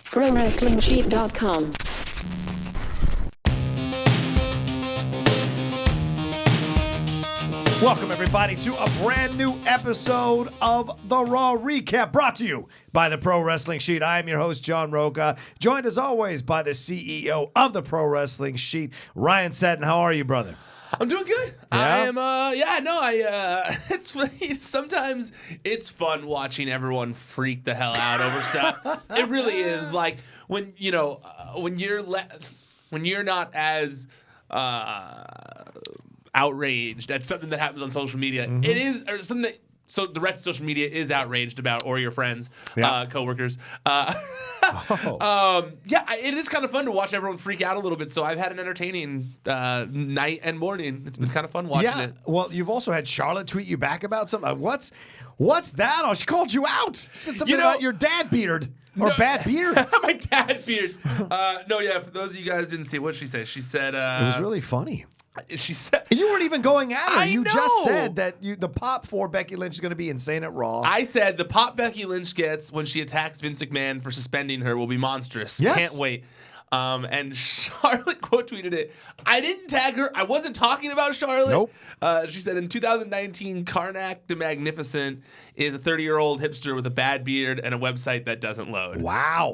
ProWrestlingSheet.com. Welcome, everybody, to a brand new episode of the Raw Recap, brought to you by the Pro Wrestling Sheet. I am your host, John Rocha, joined as always by the CEO of the Pro Wrestling Sheet, Ryan Satin. How are you, brother? I'm doing good. Yeah? It's sometimes it's fun watching everyone freak the hell out over stuff. It really is. Like when you're not as outraged at something that happens on social media. Mm-hmm. It is, or something that, so the rest of social media is outraged about, or your friends, coworkers. It is kind of fun to watch everyone freak out a little bit. So I've had an entertaining night and morning. It's been kind of fun watching it. Well, you've also had Charlotte tweet you back about something. What's that? Oh, she called you out. She said something about your dad beard. Or bad beard. My dad beard. For those of you guys didn't see what she said. She said... it was really funny. She said... You weren't even going at her. You know. just said that the pop for Becky Lynch is going to be insane at Raw. I said the pop Becky Lynch gets when she attacks Vince McMahon for suspending her will be monstrous. Yes. Can't wait. And Charlotte quote tweeted it. I didn't tag her. I wasn't talking about Charlotte. Nope. She said in 2019, Karnak the Magnificent is a 30-year-old hipster with a bad beard and a website that doesn't load. Wow.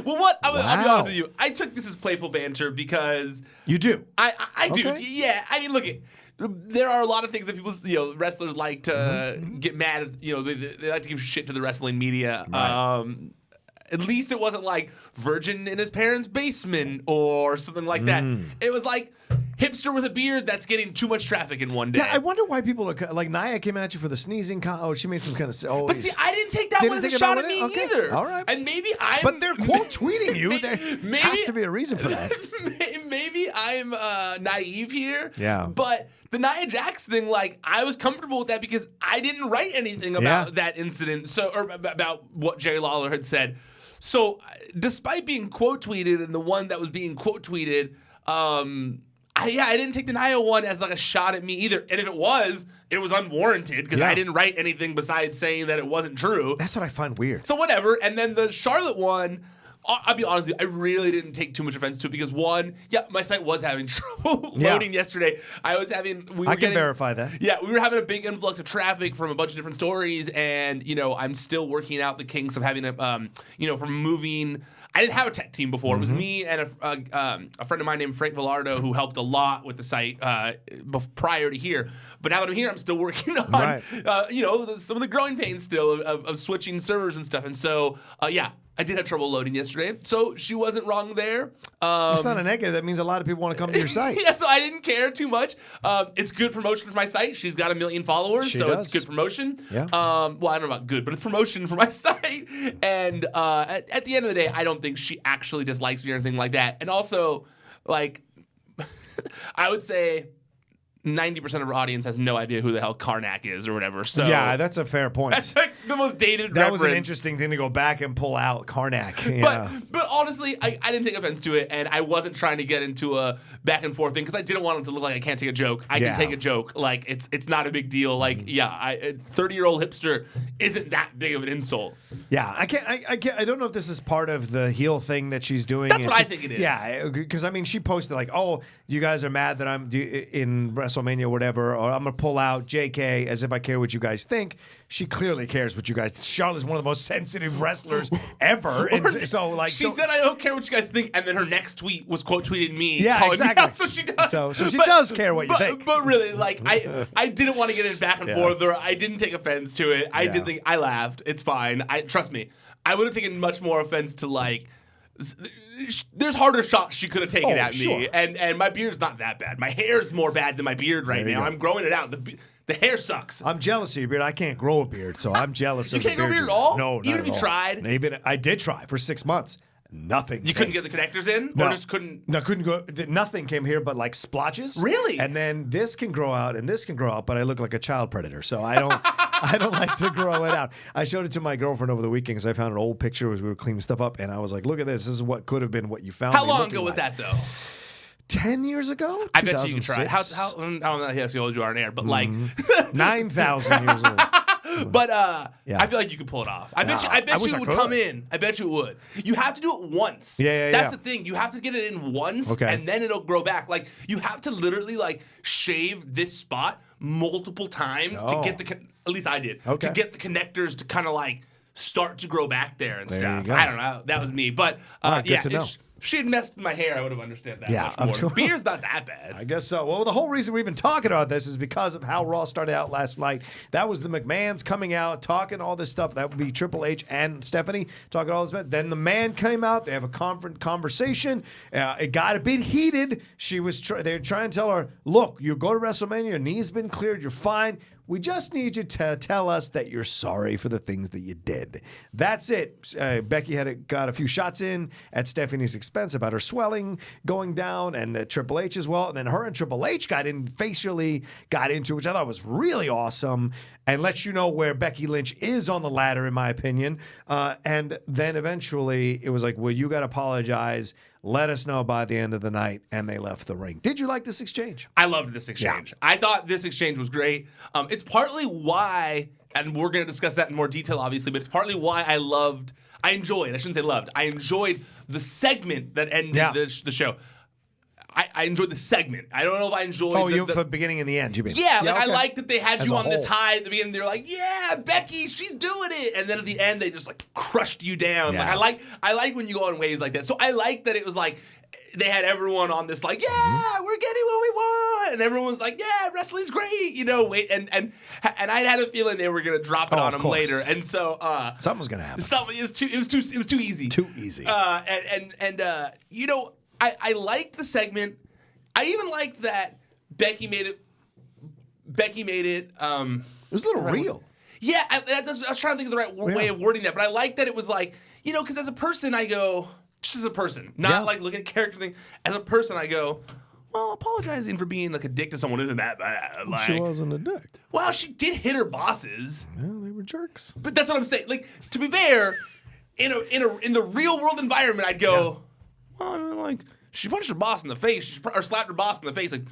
Well, what? I'll be honest with you. I took this as playful banter because You do. I do. Okay. Yeah. I mean, look, there are a lot of things that people, wrestlers like to get mad at. They like to give shit to the wrestling media. Right. At least it wasn't like virgin in his parents' basement or something like that. It was like hipster with a beard that's getting too much traffic in one day. Yeah, I wonder why people are like Nia came at you for the sneezing. She made some kind of. But see, I didn't take that one as a shot at me either. All right. And maybe But they're quote tweeting you. There has to be a reason for that. Maybe I'm naive here. Yeah. But the Nia Jax thing, I was comfortable with that because I didn't write anything about that incident. Or about what Jerry Lawler had said. So, despite being quote tweeted and the one that was being quote tweeted, I didn't take the Nia one as a shot at me either. And if it was unwarranted because I didn't write anything besides saying that it wasn't true. That's what I find weird. So whatever. And then the Charlotte one, I'll be honest with you, I really didn't take too much offense to it because my site was having trouble loading yesterday. I can verify that. Yeah, we were having a big influx of traffic from a bunch of different stories, and I'm still working out the kinks of having from moving. I didn't have a tech team before. It was me and a friend of mine named Frank Villardo who helped a lot with the site prior to here. But now that I'm here, I'm still working on some of the growing pains still of switching servers and stuff. And so I did have trouble loading yesterday, so she wasn't wrong there. It's not a negative. That means a lot of people want to come to your site. Yeah, so I didn't care too much. It's good promotion for my site. She's got 1 million followers, it's good promotion. Yeah. Well, I don't know about good, but it's promotion for my site. And at the end of the day, I don't think she actually dislikes me or anything like that. And also, I would say 90% of our audience has no idea who the hell Karnak is or whatever. So yeah, that's a fair point. That's the most dated That reference. was an interesting thing to go back and pull out Karnak. Yeah. But honestly, I didn't take offense to it, and I wasn't trying to get into a back and forth thing because I didn't want it to look like I can't take a joke. I can take a joke. It's not a big deal. A 30-year-old hipster isn't that big of an insult. Yeah, I can't. I don't know if this is part of the heel thing that she's doing. That's what I think it is. Yeah, because she posted you guys are mad that I'm in WrestleMania or whatever, or I'm gonna pull out JK as if I care what you guys think. She clearly cares what you guys. Charlotte's one of the most sensitive wrestlers ever, and so she said, "I don't care what you guys think," and then her next tweet was quote tweeted me. Yeah, exactly. Me out, so she does. So she does care what you think. But really, I didn't want to get in back and forth, or I didn't take offense to it. I did think I laughed. It's fine. Trust me. I would have taken much more offense to there's harder shots she could have taken at me, sure. and my beard's not that bad. My hair's more bad than my beard right now. I'm growing it out. The hair sucks. I'm jealous of your beard. I can't grow a beard, so I'm jealous of you the beard. You can't grow a beard at all? No, not even at if you all. tried? Even I did try for 6 months. Nothing. You couldn't get the connectors in? No. Or just couldn't? No, couldn't go. Nothing came here but splotches. Really? And then this can grow out and this can grow out, but I look like a child predator, so I don't. I don't like to grow it out. I showed it to my girlfriend over the weekend because I found an old picture as we were cleaning stuff up, and I was like, "Look at this. This is what could have been what you found." How long ago was that though? 10 years ago? I bet you can try. How I don't know how old you are on air, but 9,000 years old. But I feel like you could pull it off. I bet you it would come in. I bet you it would. You have to do it once. That's the thing. You have to get it in once, and then it'll grow back. Like, you have to literally, like, shave this spot multiple times to get the, at least I did, to get the connectors to kind of, like, start to grow back there and stuff. I don't know. That was me. But, good to know. If she had messed with my hair, I would have understood that much more. Beard's not that bad. I guess so. Well, the whole reason we're even talking about this is because of how Raw started out last night. That was the McMahons coming out, talking all this stuff. That would be Triple H and Stephanie talking all this. Then the man came out. They have a conversation. It got a bit heated. They were trying to tell her, look, you go to WrestleMania, your knee's been cleared, you're fine. We just need you to tell us that you're sorry for the things that you did. That's it. Becky got a few shots in at Stephanie's expense about her swelling going down, and Triple H as well. And then her and Triple H got into, which I thought was really awesome, and lets you know where Becky Lynch is on the ladder, in my opinion. And then eventually it was like, well, you got to apologize. Let us know by the end of the night, and they left the ring. Did you like this exchange? I loved this exchange. Yeah. I thought this exchange was great. It's partly why, and we're going to discuss that in more detail, obviously, but it's partly why I enjoyed the segment that ended the show. I enjoyed the segment. I don't know if I enjoyed the beginning and the end, you mean? Yeah, I like that they had you on this high at the beginning. They were like, yeah, Becky, she's doing it. And then at the end, they just, like, crushed you down. Yeah. Like, I like when you go on waves like that. So I like that it was like, they had everyone on this, like, yeah, we're getting what we want. And everyone's like, yeah, wrestling's great. You know, and I had a feeling they were going to drop it on them later. And so something was going to happen. It was too easy. Too easy. You know, I liked the segment. I even liked that Becky made it. It was a little real. Yeah, I was trying to think of the right way of wording that, but I like that it was like, you know, because as a person, I go, just as a person, not like looking at character thing. As a person, I go, well, apologizing for being like a dick to someone isn't that bad. Like, she wasn't a dick. Well, she did hit her bosses. Well, they were jerks. But that's what I'm saying. Like, to be fair, in the real world environment, I'd go, well, I mean, like, she punched her boss in the face, or slapped her boss in the face. Like,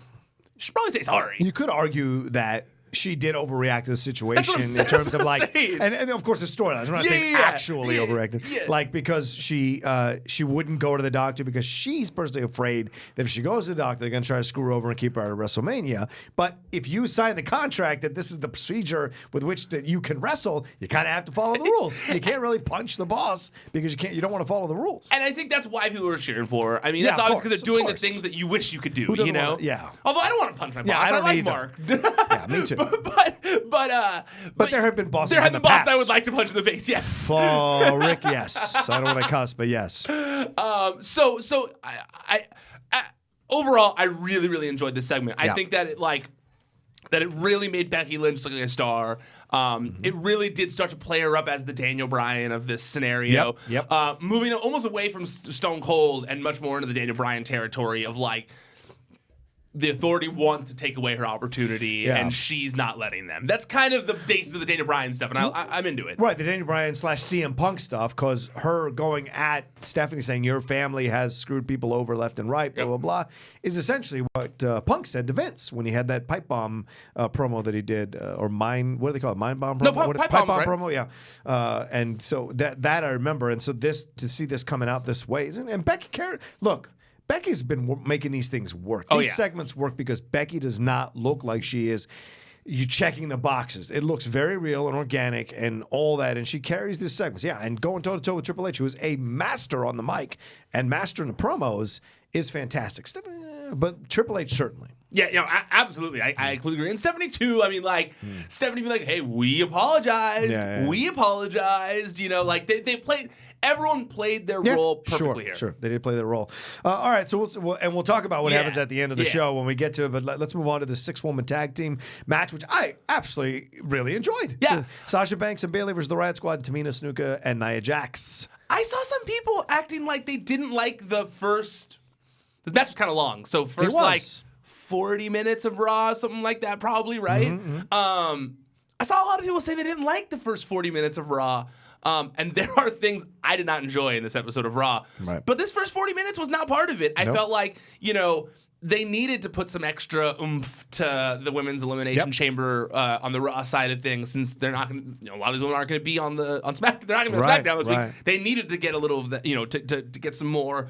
she should probably say sorry. You could argue that she did overreact to the situation in terms of like, and of course the storylines. I'm not saying actually overreacted, like because she wouldn't go to the doctor because she's personally afraid that if she goes to the doctor, they're gonna try to screw her over and keep her out of WrestleMania. But if you sign the contract that this is the procedure with which that you can wrestle, you kind of have to follow the rules. You can't really punch the boss because you don't want to follow the rules. And I think that's why people are cheering for her. I mean, that's obviously because they're doing the things that you wish you could do. You know? Although I don't want to punch my boss. I like Mark. Yeah, me too. But there have been bosses. There have been bosses I would like to punch in the face. Yes. Oh, Rick. Yes. I don't want to cuss, but yes. So I overall, I really, really enjoyed this segment. I think that it really made Becky Lynch look like a star. It really did start to play her up as the Daniel Bryan of this scenario. Yep. Moving almost away from Stone Cold and much more into the Daniel Bryan territory of like, the authority wants to take away her opportunity, and she's not letting them. That's kind of the basis of the Daniel Bryan stuff, and I'm into it. Right, the Daniel Bryan / CM Punk stuff, because her going at Stephanie saying your family has screwed people over left and right, blah, blah, blah, is essentially what Punk said to Vince when he had that pipe bomb promo that he did, or what do they call it, mind bomb promo? No, pipe bomb promo, yeah. And so that I remember, and so to see this coming out this way, and Becky look, Becky's been making these things work. These segments work because Becky does not look like she is you checking the boxes. It looks very real and organic and all that, and she carries these segments. Yeah, and going toe-to-toe with Triple H, who is a master on the mic and master in the promos, is fantastic. But Triple H certainly. Yeah, you know, absolutely. I completely agree. And 72, I mean, like, Stephanie be like, hey, we apologized. We apologized. You know, like, they played... Everyone played their role perfectly here. Sure, they did play their role. All right, so we'll talk about what happens at the end of the show when we get to it. But let's move on to the 6-woman tag team match, which I absolutely really enjoyed. Yeah, Sasha Banks and Bayley versus the Riot Squad, Tamina Snuka and Nia Jax. I saw some people acting like they didn't like the first. The match was kind of long, so first like 40 minutes of Raw, something like that, probably right. I saw a lot of people say they didn't like the first 40 minutes of Raw. And there are things I did not enjoy in this episode of Raw. Right. But this first 40 minutes was not part of it. I felt like, you know, they needed to put some extra oomph to the women's elimination chamber on the Raw side of things, since they're not going to, a lot of these women aren't going to be on SmackDown. They're not going to be on SmackDown this week. They needed to get a little of that, to get some more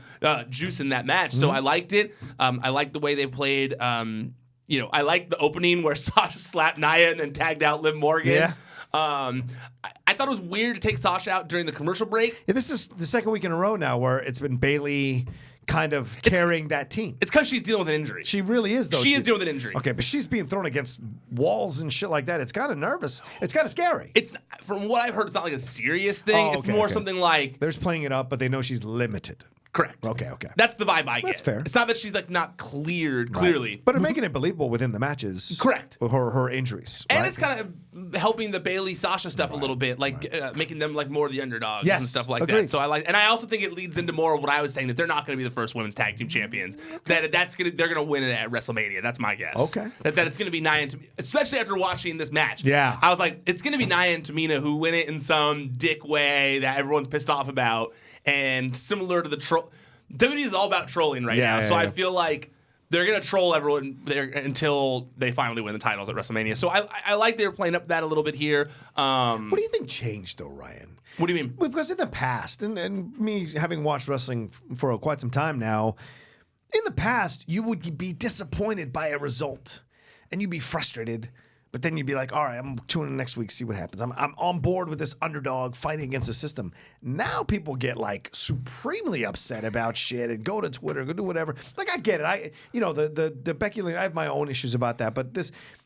juice in that match. So I liked it. I liked the way they played. I liked the opening where Sasha slapped Nia and then tagged out Liv Morgan. Yeah. I thought it was weird to take Sasha out during the commercial break. Yeah, this is the second week in a row now where it's been Bayley kind of carrying that team. It's because she's dealing with an injury. She really is, though. She is dealing with an injury. Okay, but she's being thrown against walls and shit like that. It's kind of nervous. It's kind of scary. It's, from what I've heard, it's not like a serious thing. It's more something like... They're just playing it up, but they know she's limited. Correct. Okay. That's the vibe I get. That's fair. It's not that she's like not cleared clearly, but they're making it believable within the matches. Correct. With her injuries, and it's kind of helping the Bayley Sasha stuff a little bit, like making them like more of the underdogs and stuff like that. So and I also think it leads into more of what I was saying, that they're not going to be the first women's tag team champions. They're going to win it at WrestleMania. That's my guess. Okay. That it's going to be Nia and Tamina, especially after watching this match. Yeah. I was like, it's going to be Nia and Tamina who win it in some dick way that everyone's pissed off about, and similar to the troll. WWE is all about trolling right now, so I feel like they're going to troll everyone there until they finally win the titles at WrestleMania. So I like they're playing up that a little bit here. What do you think changed, though, Ryan? What do you mean? Because in the past, and me having watched wrestling for quite some time now, in the past, you would be disappointed by a result, and you'd be frustrated. But then you'd be like, all right, I'm tuning in next week, see what happens. I'm on board with this underdog fighting against the system. Now people get like supremely upset about shit and go to Twitter, go do whatever. Like, I get it. The Becky Lynch, I have my own issues about that. But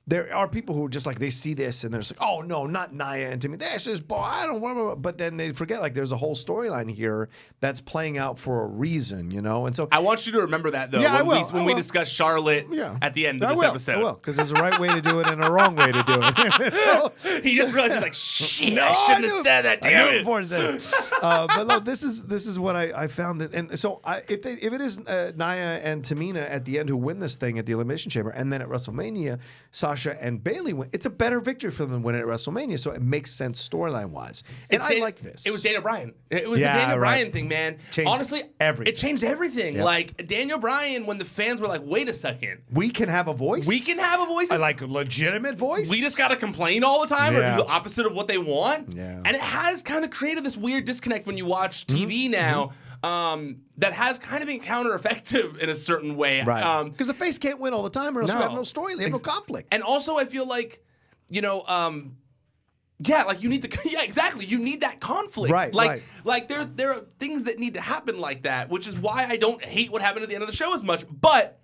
there are people who just like, they see this and they're just like, oh no, not Nia and Timmy. That's just, I don't want. But then they forget like there's a whole storyline here that's playing out for a reason, And so I want you to remember that though. Yeah, when we discuss Charlotte at the end of this episode. I will, because there's a right way to do it and a wrong way to do it. So, he just realized he's like, shit, I shouldn't have said that. Damn it. Before I said it. But look, this is what I found that, and so if it is Nia and Tamina at the end who win this thing at the Elimination Chamber, and then at WrestleMania Sasha and Bayley win, it's a better victory for them than winning at WrestleMania, so it makes sense storyline wise. And I like this. It was Daniel Bryan. It was the Daniel Bryan thing, man. Honestly, everything. It changed everything. Yep. Like Daniel Bryan, when the fans were like, "Wait a second, we can have a voice. We can have a voice. Like a legitimate voice. We just gotta complain all the time or do the opposite of what they want." Yeah. And it has kind of created this weird disconnect when you watch TV now. That has kind of been counter-effective in a certain way. Right. Because the face can't win all the time, or else you have no story. They have no conflict. And also, I feel like, like you need exactly. You need that conflict. Right. Like there are things that need to happen like that, which is why I don't hate what happened at the end of the show as much. But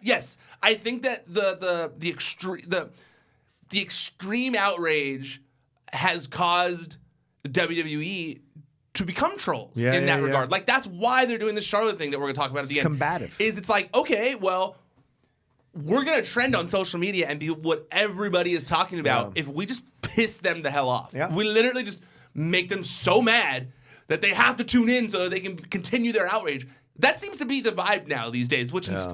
yes, I think that the extreme outrage has caused WWE to become trolls in that regard. Like, that's why they're doing this Charlotte thing that we're going to talk about at the end. Combative. It's like, okay, well, we're going to trend on social media and be what everybody is talking about if we just piss them the hell off. Yeah. We literally just make them so mad that they have to tune in so that they can continue their outrage. That seems to be the vibe now these days, which is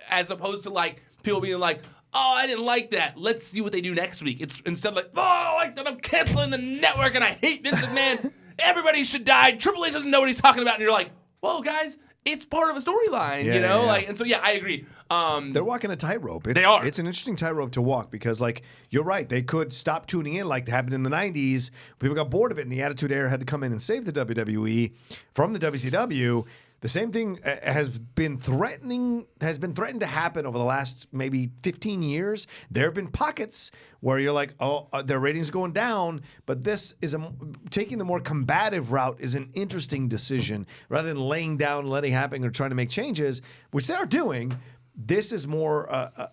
as opposed to like people being like, oh, I didn't like that. Let's see what they do next week. It's instead like, oh, I don't like that. I'm canceling the network and I hate Vince McMahon. Everybody should die. Triple H doesn't know what he's talking about. And you're like, well, guys, it's part of a storyline, Like, and so, I agree. They're walking a tightrope. They are. It's an interesting tightrope to walk because, like, you're right. They could stop tuning in like happened in the 90s. People got bored of it, and the Attitude Era had to come in and save the WWE from the WCW. The same thing has been threatened to happen over the last maybe 15 years. There have been pockets where you're like, oh, their ratings are going down, but this is taking the more combative route is an interesting decision rather than laying down, letting it happen, or trying to make changes, which they are doing. This is more a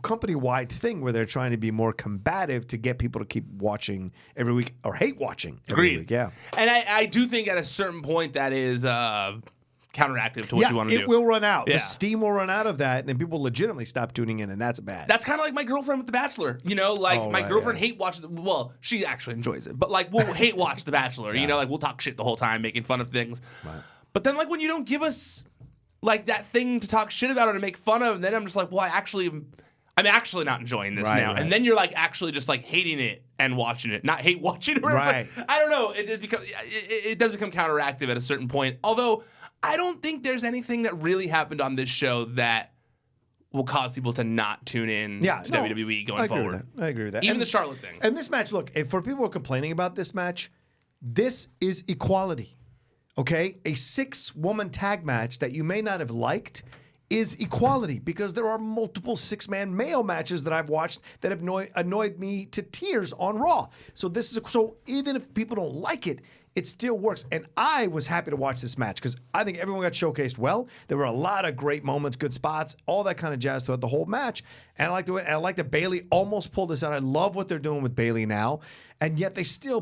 company-wide thing where they're trying to be more combative to get people to keep watching every week or hate watching every week. Yeah, and I do think at a certain point that is counteractive to what you want to do. It will run out. Yeah. The steam will run out of that, and then people legitimately stop tuning in, and that's bad. That's kind of like my girlfriend with The Bachelor. My girlfriend hate watches. Well, she actually enjoys it, but like we'll hate watch The Bachelor. Like we'll talk shit the whole time, making fun of things. Right. But then like when you don't give us like that thing to talk shit about or to make fun of, and then I'm just like, well, I'm actually not enjoying this now. Right. And then you're like actually just like hating it and watching it, not hate watching it. Right. Like, I don't know. It does become counteractive at a certain point. Although I don't think there's anything that really happened on this show that will cause people to not tune in to WWE going forward. I agree with that. Even the Charlotte thing. And this match, look, if for people who are complaining about this match, this is equality. Okay? A 6-woman tag match that you may not have liked is equality, because there are multiple 6-man male matches that I've watched that have annoyed me to tears on Raw. So so even if people don't like it, it still works. And I was happy to watch this match because I think everyone got showcased well. There were a lot of great moments, good spots, all that kind of jazz throughout the whole match. And I like that Bayley almost pulled this out. I love what they're doing with Bayley now. And yet they still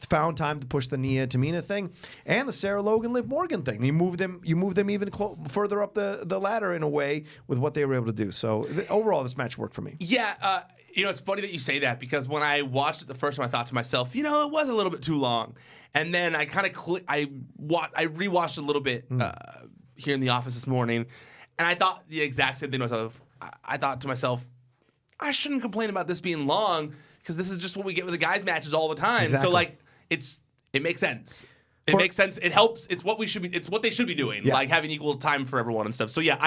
found time to push the Nia Tamina thing and the Sarah Logan Liv Morgan thing. You move them even further up the ladder in a way with what they were able to do. So overall, this match worked for me. Yeah, it's funny that you say that, because when I watched it the first time, I thought to myself, it was a little bit too long. And then I kind of I rewatched a little bit here in the office this morning, and I thought the exact same thing to myself. I thought to myself, I shouldn't complain about this being long, because this is just what we get with the guys' matches all the time. Exactly. So it makes sense. It makes sense. It helps. It's what we should be. It's what they should be doing. Yeah. Like having equal time for everyone and stuff. So yeah,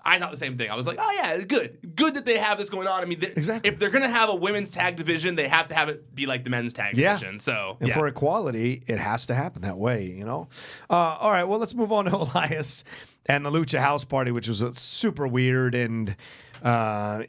I thought the same thing. I was like, oh yeah, it's good that they have this going on. I mean, exactly. If they're gonna have a women's tag division, they have to have it be like the men's tag division. So and for equality, it has to happen that way. All right, well, let's move on to Elias and the Lucha House Party, which was super weird and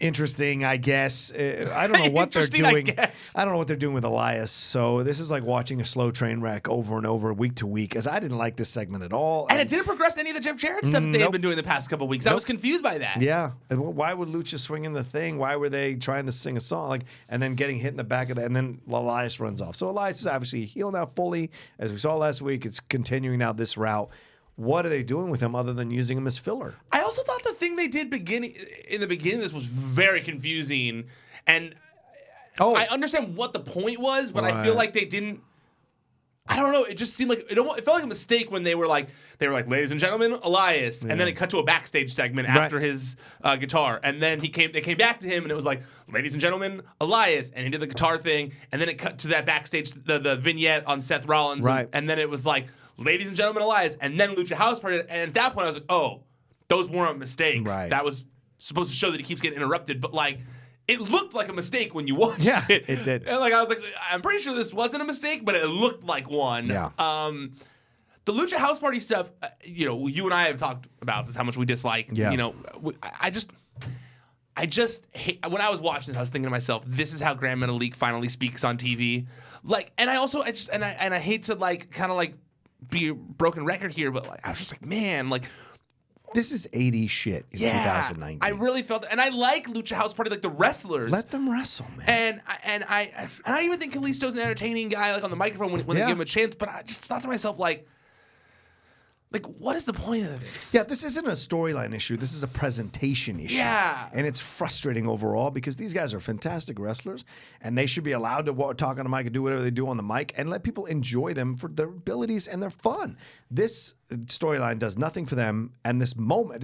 interesting, I guess. I don't know what they're doing. I don't know what they're doing with Elias. So this is like watching a slow train wreck over and over, week to week, as I didn't like this segment at all. And it didn't progress any of the Jeff Jarrett stuff that they have been doing the past couple of weeks. I was confused by that. Yeah. Why would Lucha swing in the thing? Why were they trying to sing a song? And then getting hit in the back of that, and then Elias runs off. So Elias is obviously healed now fully. As we saw last week, it's continuing now this route. What are they doing with him other than using him as filler? I also thought the thing they did in the beginning of this was very confusing, and I understand what the point was, but I feel like they didn't. I don't know. It just seemed like it felt like a mistake when they were like, ladies and gentlemen, Elias, and then it cut to a backstage segment after his guitar, and then they came back to him, and it was like, ladies and gentlemen, Elias, and he did the guitar thing, and then it cut to that backstage the vignette on Seth Rollins, and then it was like, ladies and gentlemen, Elias, and then Lucha House Party, and at that point I was like, oh, those weren't mistakes. Right. That was supposed to show that he keeps getting interrupted, but like, it looked like a mistake when you watched it. It did. And like I was like, I'm pretty sure this wasn't a mistake, but it looked like one. Yeah. The Lucha House Party stuff, you and I have talked about this, how much we dislike. Yeah. I just hate, when I was watching this, I was thinking to myself, this is how Grand Metalik finally speaks on TV. Like, and I also, I hate to like, kind of like be a broken record here, but like, I was just like, man, like, this is 80s shit in 2019. I really felt, and I like Lucha House Party, like the wrestlers. Let them wrestle, man. And I even think Kalisto's an entertaining guy, like on the microphone when they give him a chance. But I just thought to myself, like, what is the point of this? Yeah, this isn't a storyline issue. This is a presentation issue. Yeah. And it's frustrating overall because these guys are fantastic wrestlers and they should be allowed to talk on the mic and do whatever they do on the mic and let people enjoy them for their abilities and their fun. This storyline does nothing for them, and this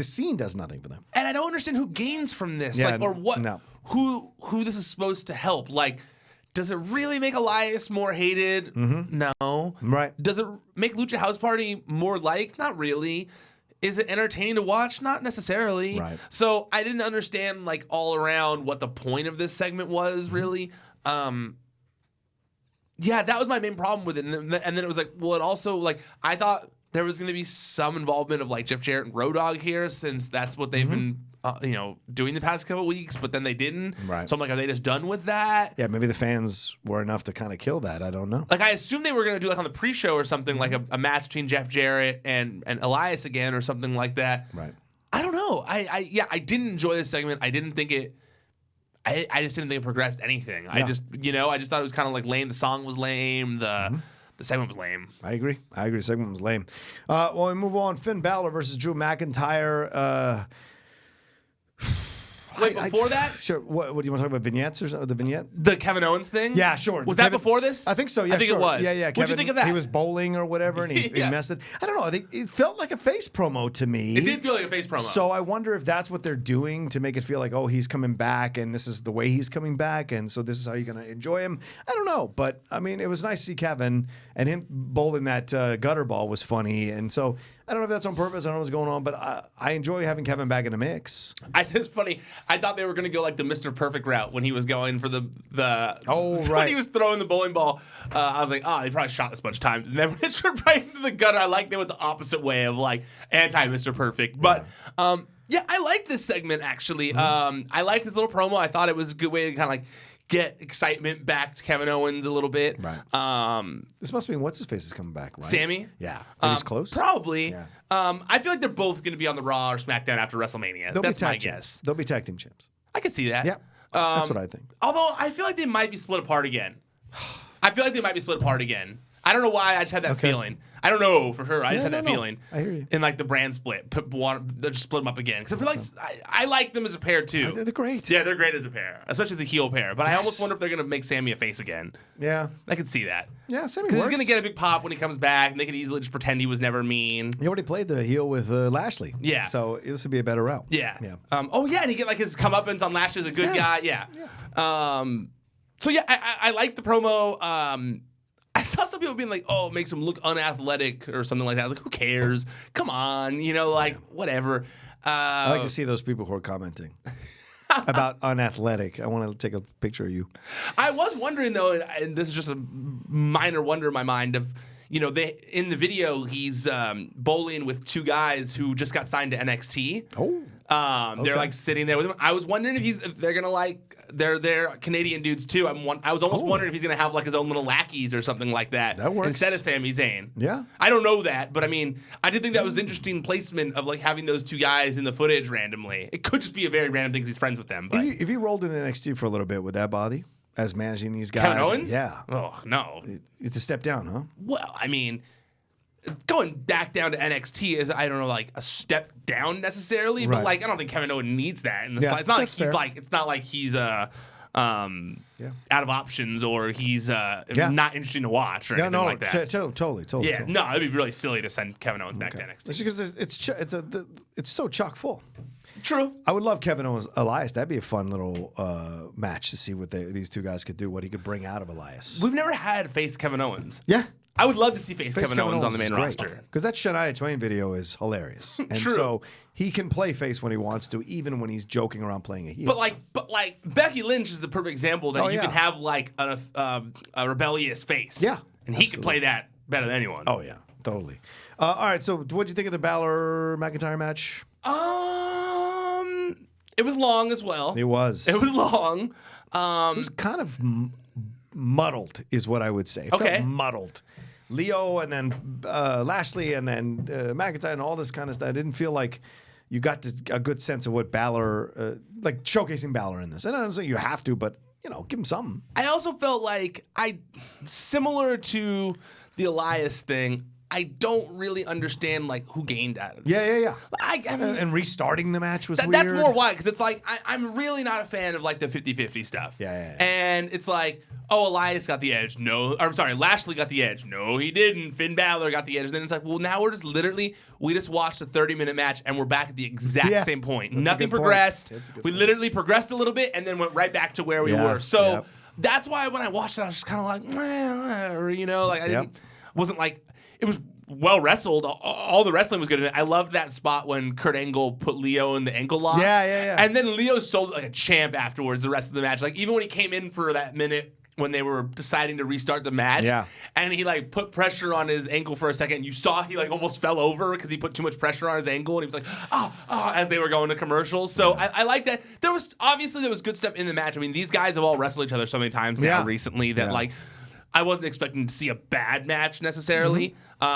scene does nothing for them. And I don't understand who gains from this, or what, who this is supposed to help. Like, does it really make Elias more hated? Mm-hmm. No. Right. Does it make Lucha House Party more liked? Not really. Is it entertaining to watch? Not necessarily. Right. So I didn't understand, like, all around what the point of this segment was, really. Yeah, that was my main problem with it. And then it was like, well, it also, like, I thought there was going to be some involvement of, like, Jeff Jarrett and Road Dogg here, since that's what they've been doing the past couple of weeks, but then they didn't. Right. So I'm like, are they just done with that? Yeah, maybe the fans were enough to kind of kill that. I don't know. Like, I assumed they were going to do, like, on the pre-show or something, like a match between Jeff Jarrett and Elias again or something like that. Right. I don't know. I didn't enjoy this segment. I didn't think it... I just didn't think it progressed anything. Yeah. I just thought it was kind of like lame. The song was lame. The segment was lame. I agree. The segment was lame. Well, we move on. Finn Balor versus Drew McIntyre. Wait, before that? Sure. What do you want to talk about? Vignettes or the vignette? The Kevin Owens thing? Yeah, sure. Was that before this? I think so. Yeah, I think sure. it was. Yeah, yeah. What'd you Kevin, think of that? He was bowling or whatever, and he messed it. I don't know. I think it felt like a face promo to me. It did feel like a face promo. So I wonder if that's what they're doing to make it feel like, oh, he's coming back, and this is the way he's coming back, and so this is how you're going to enjoy him. I don't know, but I mean, it was nice to see Kevin, and him bowling that gutter ball was funny, and so I don't know if that's on purpose. I don't know what's going on, but I enjoy having Kevin back in the mix. It's funny. I thought they were going to go like the Mr. Perfect route when he was going for the when he was throwing the bowling ball. I was like, they probably shot this a bunch of times. And then when it went right into the gutter, I liked it with the opposite way of like anti-Mr. Perfect. But yeah, I like this segment actually. I liked his little promo. I thought it was a good way to kind of like get excitement back to Kevin Owens a little bit. Right. This must mean what's his face is coming back, right? Sammy? Yeah. He's close? Probably. Yeah. I feel like they're both going to be on the Raw or SmackDown after WrestleMania. That's my guess. They'll be tag team champs. I can see that. Yeah. That's what I think. Although I feel like they might be split apart again. I don't know why. I just had that feeling. I don't know for sure. I just had that feeling. I hear you. In like the brand split, they'll just split them up again. Because I feel like I like them as a pair too. They're great. Yeah, they're great as a pair, especially as a heel pair. But I almost wonder if they're gonna make Sammy a face again. Yeah, I could see that. Yeah, Sammy because works. he's gonna get a big pop when he comes back, and they could easily just pretend he was never mean. He already played the heel with Lashley. Yeah. So this would be a better route. Yeah. Yeah. Oh yeah, and he get like his comeuppance on Lashley as a good guy. Yeah. So yeah, I like the promo. I saw some people being like, "Oh, it makes him look unathletic" or something like that. I was like, who cares? Come on, whatever. I like to see those people who are commenting about unathletic. I want to take a picture of you. I was wondering though, and this is just a minor wonder in my mind of, they in the video he's bowling with two guys who just got signed to NXT. Oh. They're like sitting there with him. I was wondering if they're gonna like they're Canadian dudes too. I was almost wondering if he's gonna have like his own little lackeys or something like that. That works. Instead of Sami Zayn. Yeah. I don't know that, but I mean, I did think that was interesting placement of like having those two guys in the footage randomly. It could just be a very random thing because he's friends with them. But If you rolled in NXT for a little bit, would that bother you as managing these guys? Kevin Owens? Yeah. Oh no. It's a step down, huh? Well, I mean, going back down to NXT is, I don't know, like a step down necessarily, but like I don't think Kevin Owens needs that. In the it's not like he's like it's not like he's out of options or he's not interesting to watch or anything like that. Totally. Yeah, no, it'd be really silly to send Kevin Owens back to NXT. It's because it's so chock full. True. I would love Kevin Owens Elias. That'd be a fun little match to see what these two guys could do, what he could bring out of Elias. We've never had face Kevin Owens. Yeah. I would love to see face Kevin Owens on the main roster. Because that Shania Twain video is hilarious. And True. so he can play face when he wants to, even when he's joking around playing a heel. But like Becky Lynch is the perfect example that you can have like a rebellious face. Yeah. And he can play that better than anyone. Oh, yeah. Totally. All right. So what'd you think of the Balor-McIntyre match? It was long as well. It was. It was long. It was kind of muddled, is what I would say. It felt muddled. Leo and then Lashley and then McIntyre and all this kind of stuff. I didn't feel like you got a good sense of what Balor, like showcasing Balor in this. And I don't say you have to, but, give him something. I also felt like similar to the Elias thing, I don't really understand like who gained out of this. Yeah. I mean, and restarting the match was weird. That's more why, because it's like I'm really not a fan of like the 50-50 stuff. Yeah. And it's like, Elias got the edge. No, I'm sorry, Lashley got the edge. No, he didn't. Finn Balor got the edge. And then it's like, well, now we're just we just watched a 30-minute match and we're back at the exact same point. Nothing progressed. We literally progressed a little bit and then went right back to where we were. So that's why when I watched it, I was just kind of like, whatever, like I wasn't like. It was well wrestled. All the wrestling was good in it. I loved that spot when Kurt Angle put Leo in the ankle lock. Yeah. And then Leo sold it like a champ afterwards the rest of the match. Like even when he came in for that minute when they were deciding to restart the match. Yeah. And he like put pressure on his ankle for a second. You saw he like almost fell over because he put too much pressure on his ankle. And he was like, oh, as they were going to commercials. So I like that. There was good stuff in the match. I mean, these guys have all wrestled each other so many times now recently that like I wasn't expecting to see a bad match necessarily. So,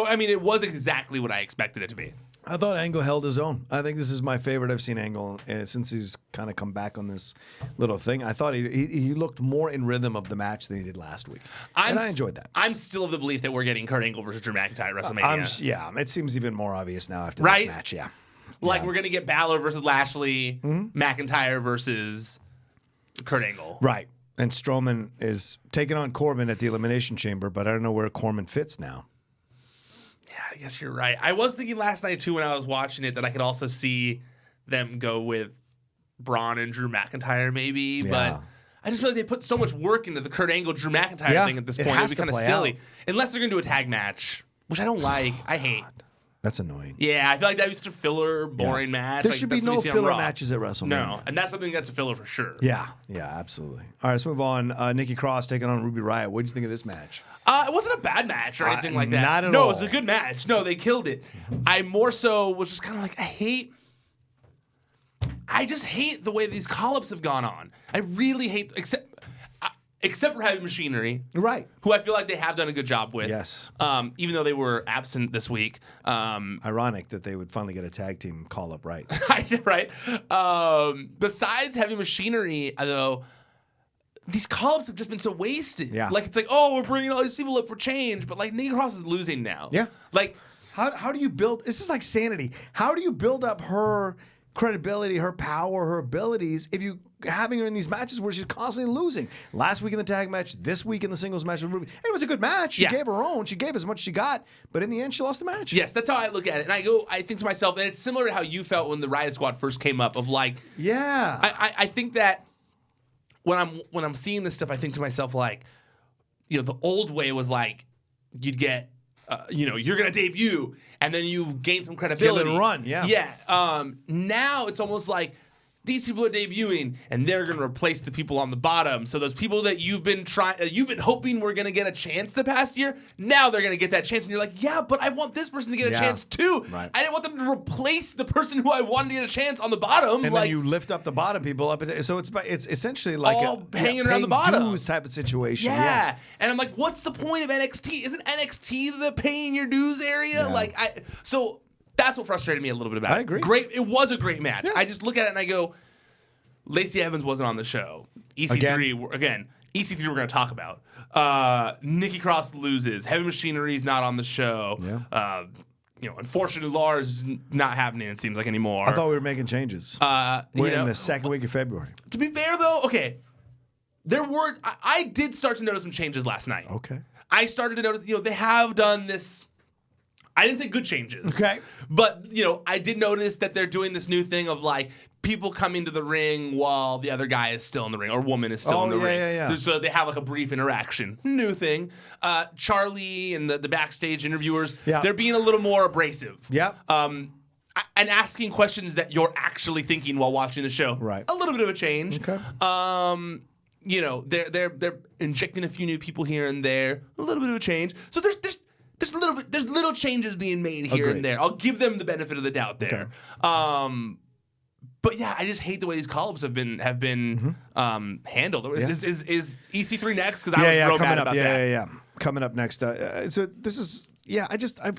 I mean, it was exactly what I expected it to be. I thought Angle held his own. I think this is my favorite I've seen Angle since he's kind of come back on this little thing. I thought he looked more in rhythm of the match than he did last week. And I enjoyed that. I'm still of the belief that we're getting Kurt Angle versus Drew McIntyre at WrestleMania. It seems even more obvious now after this match, yeah. Like we're gonna get Balor versus Lashley, McIntyre versus Kurt Angle. Right. And Strowman is taking on Corbin at the Elimination Chamber, but I don't know where Corbin fits now. Yeah, I guess you're right. I was thinking last night, too, when I was watching it, that I could also see them go with Braun and Drew McIntyre, maybe. Yeah. But I just feel like they put so much work into the Kurt Angle, Drew McIntyre thing at this point. It would be kind of silly. Out. Unless they're going to do a tag match, which I don't like. I hate. That's annoying. Yeah, I feel like that would be such a filler, boring match. There like, should be no filler matches at WrestleMania. No, and that's something that's a filler for sure. Yeah, absolutely. All right, let's move on. Nikki Cross taking on Ruby Riott. What did you think of this match? It wasn't a bad match or anything like that. Not at all. No, it was a good match. No, they killed it. I more so was just kind of like, I just hate the way these call-ups have gone on. I really hate, except for Heavy Machinery, Right. who I feel like they have done a good job with. Yes. Even though they were absent this week. Ironic that they would finally get a tag team call-up right. Right? Besides Heavy Machinery, though, these call-ups have just been so wasted. Yeah. Like, it's like, oh, we're bringing all these people up for change, but, like, Nikki Cross is losing now. Yeah. Like, How do you build? This is like sanity. How do you build up her credibility, her power, her abilities if you having her in these matches where she's constantly losing? Last week in the tag match, this week in the singles match with Ruby. It was a good match. She gave her own. She gave as much as she got, but in the end, she lost the match. yes, that's how I look at it. And I think to myself, and it's similar to how you felt when the Riot Squad first came up, of like, Yeah. I think that when I'm seeing this stuff, I think to myself, like, you know, the old way was like, you'd get, you're gonna debut, and then you gain some credibility. Give it a run, yeah. Yeah. Now it's almost like these people are debuting, and they're gonna replace the people on the bottom. So those people that you've been hoping were gonna get a chance the past year, now they're gonna get that chance, and you're like, yeah, but I want this person to get a chance too. Right. I didn't want them to replace the person who I wanted to get a chance on the bottom. And like, then you lift up the bottom people up. So it's essentially like all hanging around the bottom dues type of situation. Yeah. And I'm like, what's the point of NXT? Isn't NXT the paying your dues area? Yeah. So that's what frustrated me a little bit about it. I agree. Great. It was a great match. Yeah. I just look at it and I go, Lacey Evans wasn't on the show. EC3 again. EC3 we're going to talk about. Nikki Cross loses. Heavy Machinery's not on the show. Yeah. Unfortunately, Lars is not happening, it seems like, anymore. I thought we were making changes. We're in the second week of February. To be fair, though, okay, I did start to notice some changes last night. Okay. I started to notice, they have done this. I didn't say good changes. Okay. But, I did notice that they're doing this new thing of, like, people coming to the ring while the other guy is still in the ring, or woman is still in the ring. Yeah. So they have, like, a brief interaction. New thing. Charlie and the backstage interviewers, they're being a little more abrasive. Yep. And asking questions that you're actually thinking while watching the show. Right. A little bit of a change. Okay. They're injecting a few new people here and there. A little bit of a change. So there's little changes being made here Agreed. and there. I'll give them the benefit of the doubt there. Okay. But yeah, I just hate the way these call-ups have been handled. Is EC3 next? Because I was real mad about that. Yeah. Coming up next. So this is. Yeah, I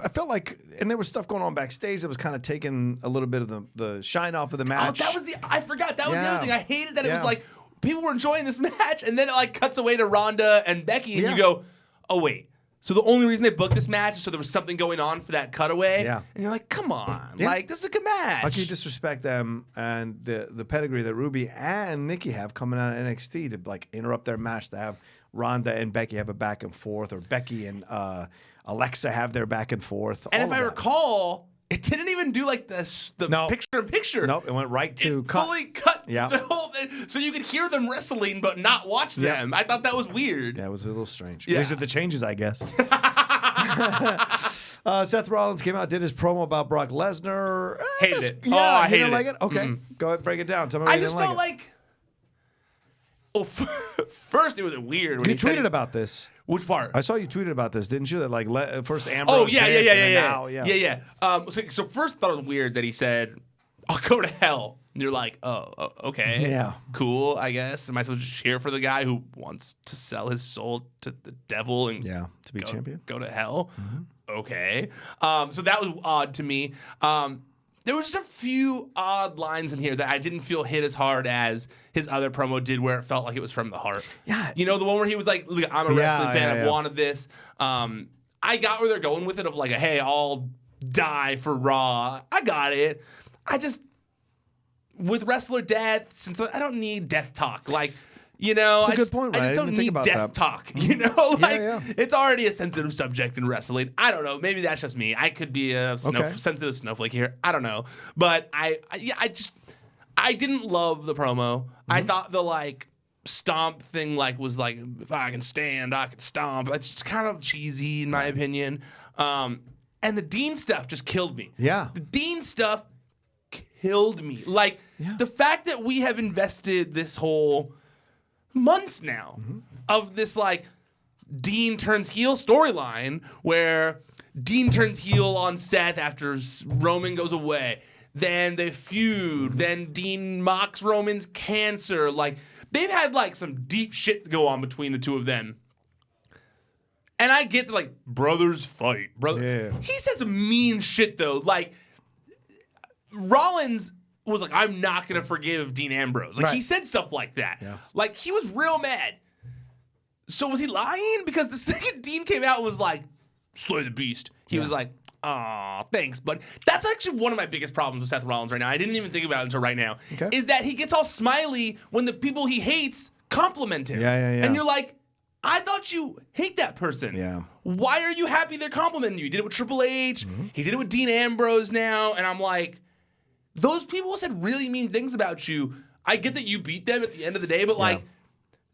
felt like, and there was stuff going on backstage that was kind of taking a little bit of the shine off of the match. Oh, I forgot. That was the other thing. I hated that it was like, people were enjoying this match, and then it like cuts away to Ronda and Becky, and you go, oh, wait. So the only reason they booked this match is so there was something going on for that cutaway? Yeah. And you're like, come on. Like, this is a good match. How can you disrespect them and the pedigree that Ruby and Nikki have coming out of NXT to like interrupt their match, to have Ronda and Becky have a back and forth, or Becky and Alexa have their back and forth. And if I recall, it didn't even do like the picture-in-picture. Nope, it went right to cut. Fully cut the whole thing. So you could hear them wrestling but not watch them. I thought that was weird. Yeah, it was a little strange. Yeah. These are the changes, I guess. Seth Rollins came out, did his promo about Brock Lesnar. Hated it. Yeah, I hated didn't like it. it? Okay, go ahead, break it down. Tell me why I you just didn't felt like it. First it was weird when you tweeted about this. Which part? I saw you tweeted about this, didn't you? That like first Ambrose. Yeah. So first I thought it was weird that he said, "I'll go to hell." And you're like, "Oh, okay, Yeah, cool, I guess." Am I supposed to cheer for the guy who wants to sell his soul to the devil and to be champion? Go to hell? Okay. So that was odd to me. There were just a few odd lines in here that I didn't feel hit as hard as his other promo did, where it felt like it was from the heart. Yeah. The one where he was like, "Look, I'm a wrestling fan. I've wanted this." I got where they're going with it of like, "Hey, I'll die for Raw." I got it. with wrestler death, since I don't need death talk. Like, you know, That's a good point, right? I I just don't didn't think need about death that. talk. You know, like yeah. it's already a sensitive subject in wrestling. I don't know. Maybe that's just me. I could be a Okay. sensitive snowflake here. I don't know. But I didn't love the promo. I thought the like stomp thing was like, if I can stand, I can stomp. It's kind of cheesy in my opinion. And the Dean stuff just killed me. Yeah. The Dean stuff killed me. Like the fact that we have invested this whole months now of this like Dean turns heel storyline where Dean turns heel on Seth after Roman goes away. Then they feud. Then Dean mocks Roman's cancer. Like they've had like some deep shit go on between the two of them. And I get that, like, brothers fight. Yeah. He said some mean shit, though. Like, Rollins was like, I'm not going to forgive Dean Ambrose. Like, he said stuff like that. Yeah. Like, he was real mad. So was he lying? Because the second Dean came out and was like, slay the beast, he was like, aw, thanks, bud. That's actually one of my biggest problems with Seth Rollins right now. I didn't even think about it until right now. Okay. Is that he gets all smiley when the people he hates compliment him. Yeah. And you're like, I thought you hate that person. Yeah. Why are you happy they're complimenting you? He did it with Triple H. He did it with Dean Ambrose now. And I'm like, those people said really mean things about you. I get that you beat them at the end of the day, but like,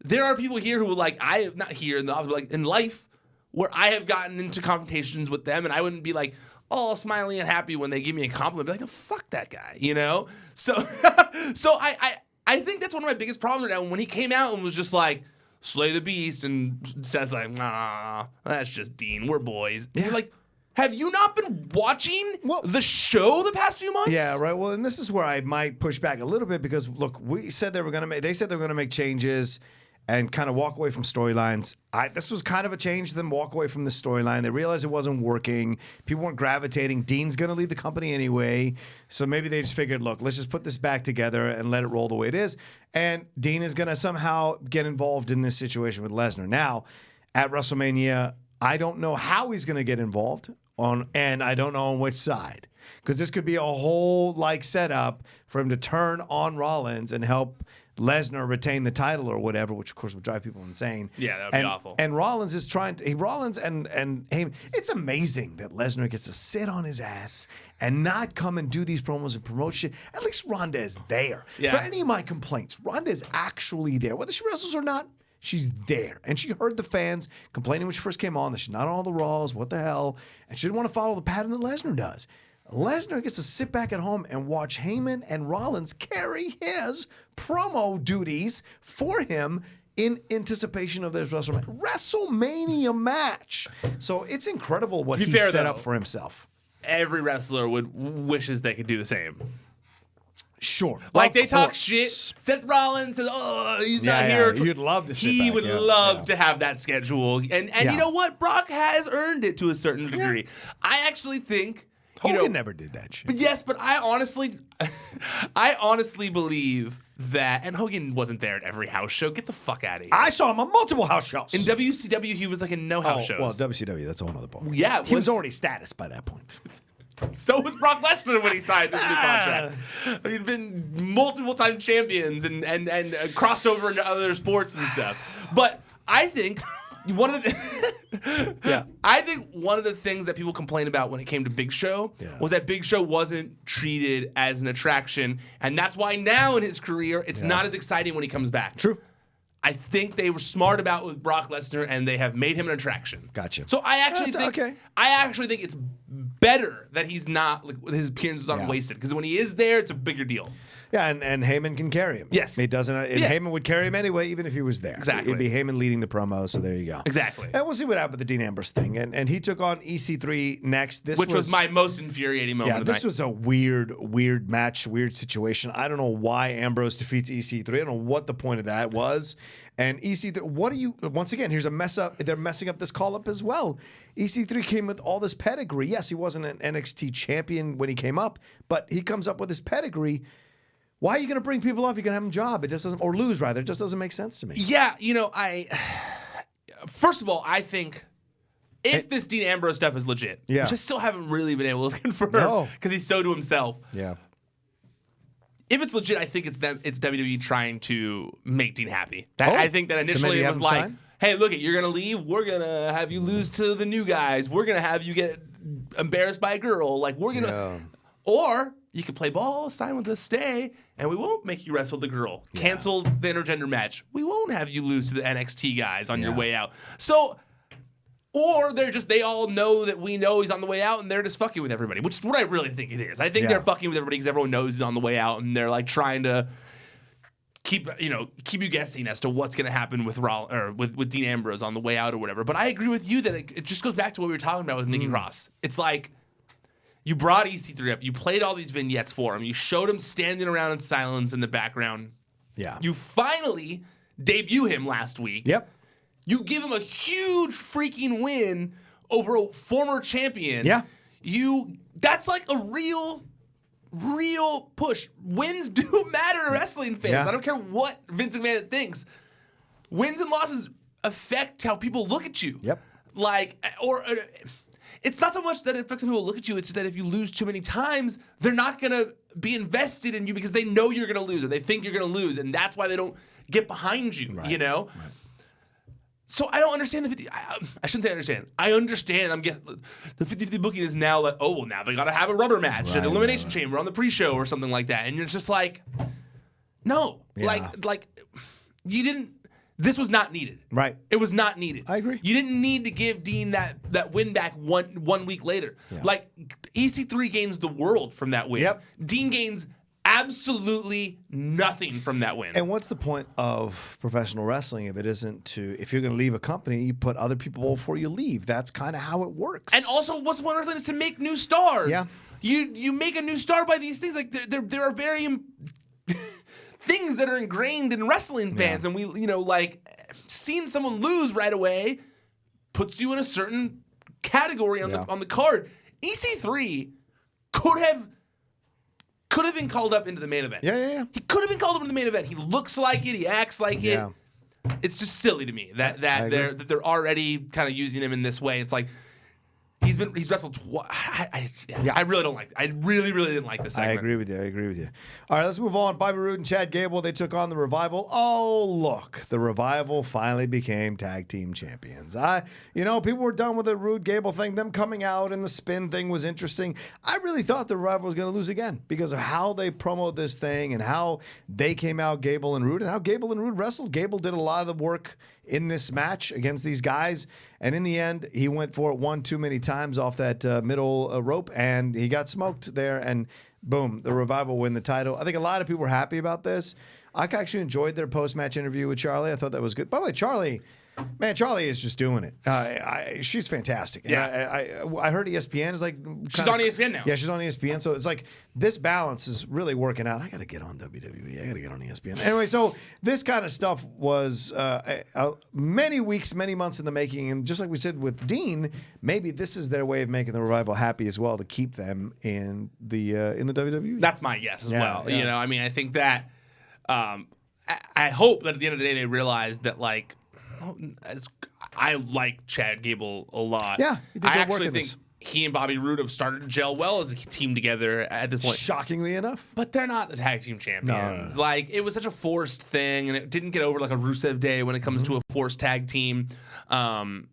there are people here who like, not here in the office, but like in life, where I have gotten into confrontations with them, and I wouldn't be like, all smiley and happy when they give me a compliment. Be like, no, fuck that guy, you know? So, I think that's one of my biggest problems right now. When he came out and was just like, slay the beast, and Seth's like, nah, that's just Dean. We're boys. And you're like, have you not been watching the show the past few months? Yeah, right. Well, and this is where I might push back a little bit because look, they said they were going to make changes and kind of walk away from storylines. This was kind of a change to them walk away from the storyline. They realized it wasn't working. People weren't gravitating. Dean's going to leave the company anyway. So maybe they just figured, look, let's just put this back together and let it roll the way it is. And Dean is going to somehow get involved in this situation with Lesnar. Now, at WrestleMania, I don't know how he's going to get involved and I don't know on which side. Because this could be a whole like setup for him to turn on Rollins and help Lesnar retain the title or whatever, which of course would drive people insane. Yeah, that would be awful. And Rollins is trying to. Rollins and Heyman. It's amazing that Lesnar gets to sit on his ass and not come and do these promos and promote shit. At least Ronda is there. Yeah. For any of my complaints, Ronda is actually there, whether she wrestles or not. She's there. And she heard the fans complaining when she first came on that she's not on all the Raws. What the hell? And she didn't want to follow the pattern that Lesnar does. Lesnar gets to sit back at home and watch Heyman and Rollins carry his promo duties for him in anticipation of this WrestleMania match. So it's incredible what he set up for himself. Every wrestler wishes they could do the same. Sure. Like they talk shit. Seth Rollins says, "Oh, he's not here." You'd love to sit He back, would love to have that schedule, and you know what? Brock has earned it to a certain degree. I actually think Hogan never did that shit. But yes, but I honestly believe that, and Hogan wasn't there at every house show. Get the fuck out of here. I saw him on multiple house shows. In WCW, he was like in no house shows. Well, WCW, that's a whole other ball. Yeah, he was already status by that point. So was Brock Lesnar when he signed his new contract. He'd been multiple time champions and crossed over into other sports and stuff. But I think one of the things that people complained about when it came to Big Show was that Big Show wasn't treated as an attraction, and that's why now in his career it's not as exciting when he comes back. True. I think they were smart about with Brock Lesnar, and they have made him an attraction. Gotcha. So I actually think it's better that he's not, like, his appearances aren't wasted, because when he is there, it's a bigger deal. Yeah, and Heyman can carry him. Yes. It doesn't. And Heyman would carry him anyway, even if he was there. Exactly. It'd be Heyman leading the promo, so there you go. Exactly. And we'll see what happened with the Dean Ambrose thing. And he took on EC3 next. Which was my most infuriating moment of the night. This was a weird match, weird situation. I don't know why Ambrose defeats EC3. I don't know what the point of that was. And EC3, once again, here's a mess up. They're messing up this call-up as well. EC3 came with all this pedigree. Yes, he wasn't an NXT champion when he came up, but he comes up with this pedigree. Why are you going to bring people up? You're going to have them job. It just doesn't, or lose rather. It just doesn't make sense to me. Yeah, first of all, I think if this Dean Ambrose stuff is legit, which I still haven't really been able to confirm because he's so to himself. Yeah. if it's legit, I think it's WWE trying to make Dean happy. I think that initially it was like, hey, look, you're going to leave. We're going to have you lose to the new guys. We're going to have you get embarrassed by a girl. Like, we're going to... Or you could play ball, sign with us, stay, and we won't make you wrestle the girl. Cancel the intergender match. We won't have you lose to the NXT guys on your way out. So... Or they all know that we know he's on the way out and they're just fucking with everybody, which is what I really think it is. I think they're fucking with everybody because everyone knows he's on the way out and they're like trying to keep you guessing as to what's going to happen with with Dean Ambrose on the way out or whatever. But I agree with you that it just goes back to what we were talking about with Nikki Cross. It's like you brought EC3 up, you played all these vignettes for him, you showed him standing around in silence in the background. Yeah. You finally debut him last week. Yep. You give him a huge freaking win over a former champion. Yeah. That's like a real push. Wins do matter to wrestling fans. Yeah. I don't care what Vince McMahon thinks. Wins and losses affect how people look at you. Yep. It's not so much that it affects how people look at you, it's that if you lose too many times, they're not going to be invested in you because they know you're going to lose or they think you're going to lose, and that's why they don't get behind you, you know? Right. So I don't understand the 50. I shouldn't say understand. I understand. I'm guessing the 50-50 booking is now like, oh, well, now they got to have a rubber match at Elimination Chamber on the pre-show or something like that. And it's just like, no. Yeah. Like you didn't. This was not needed. Right. It was not needed. I agree. You didn't need to give Dean that win back one week later. Yeah. Like EC3 gains the world from that win. Yep. Dean gains absolutely nothing from that win. And what's the point of professional wrestling if it isn't if you're going to leave a company, you put other people before you leave? That's kind of how it works. And also, what's the point of wrestling is to make new stars. Yeah. You make a new star by these things. Like there are very things that are ingrained in wrestling fans, and we seeing someone lose right away puts you in a certain category on the card. EC3 could have been called up into the main event. Yeah. He could have been called up into the main event. He looks like it. He acts like it. It's just silly to me that they're already kind of using him in this way. It's like he's wrestled twice. I really don't like it. I really didn't like this segment. I agree with you. All right, let's move on. Bobby Roode and Chad Gable, they took on the Revival. Oh, look. The Revival finally became tag team champions. People were done with the Roode Gable thing. Them coming out and the spin thing was interesting. I really thought the Revival was going to lose again because of how they promoted this thing and how they came out, Gable and Roode, and how Gable and Roode wrestled. Gable did a lot of the work in this match against these guys, and in the end, he went for it one too many times off that middle rope, and he got smoked there, and boom, the Revival win the title. I think a lot of people were happy about this. I actually enjoyed their post-match interview with Charlie. I thought that was good. By the way, Charlie is just doing it. She's fantastic. Yeah. I heard ESPN is like... She's on ESPN now. Yeah, she's on ESPN. So it's like this balance is really working out. I got to get on WWE. I got to get on ESPN. Anyway, so this kind of stuff was many weeks, many months in the making. And just like we said with Dean, maybe this is their way of making the Revival happy as well to keep them in the WWE. That's my guess as well. Yeah. I think that... I hope that at the end of the day they realize that, like... I like Chad Gable a lot. Yeah, I actually think he and Bobby Roode have started to gel well as a team together at this point. Shockingly enough. But they're not the tag team champions. No. Like, it was such a forced thing, and it didn't get over like a Rusev Day when it comes to a forced tag team. And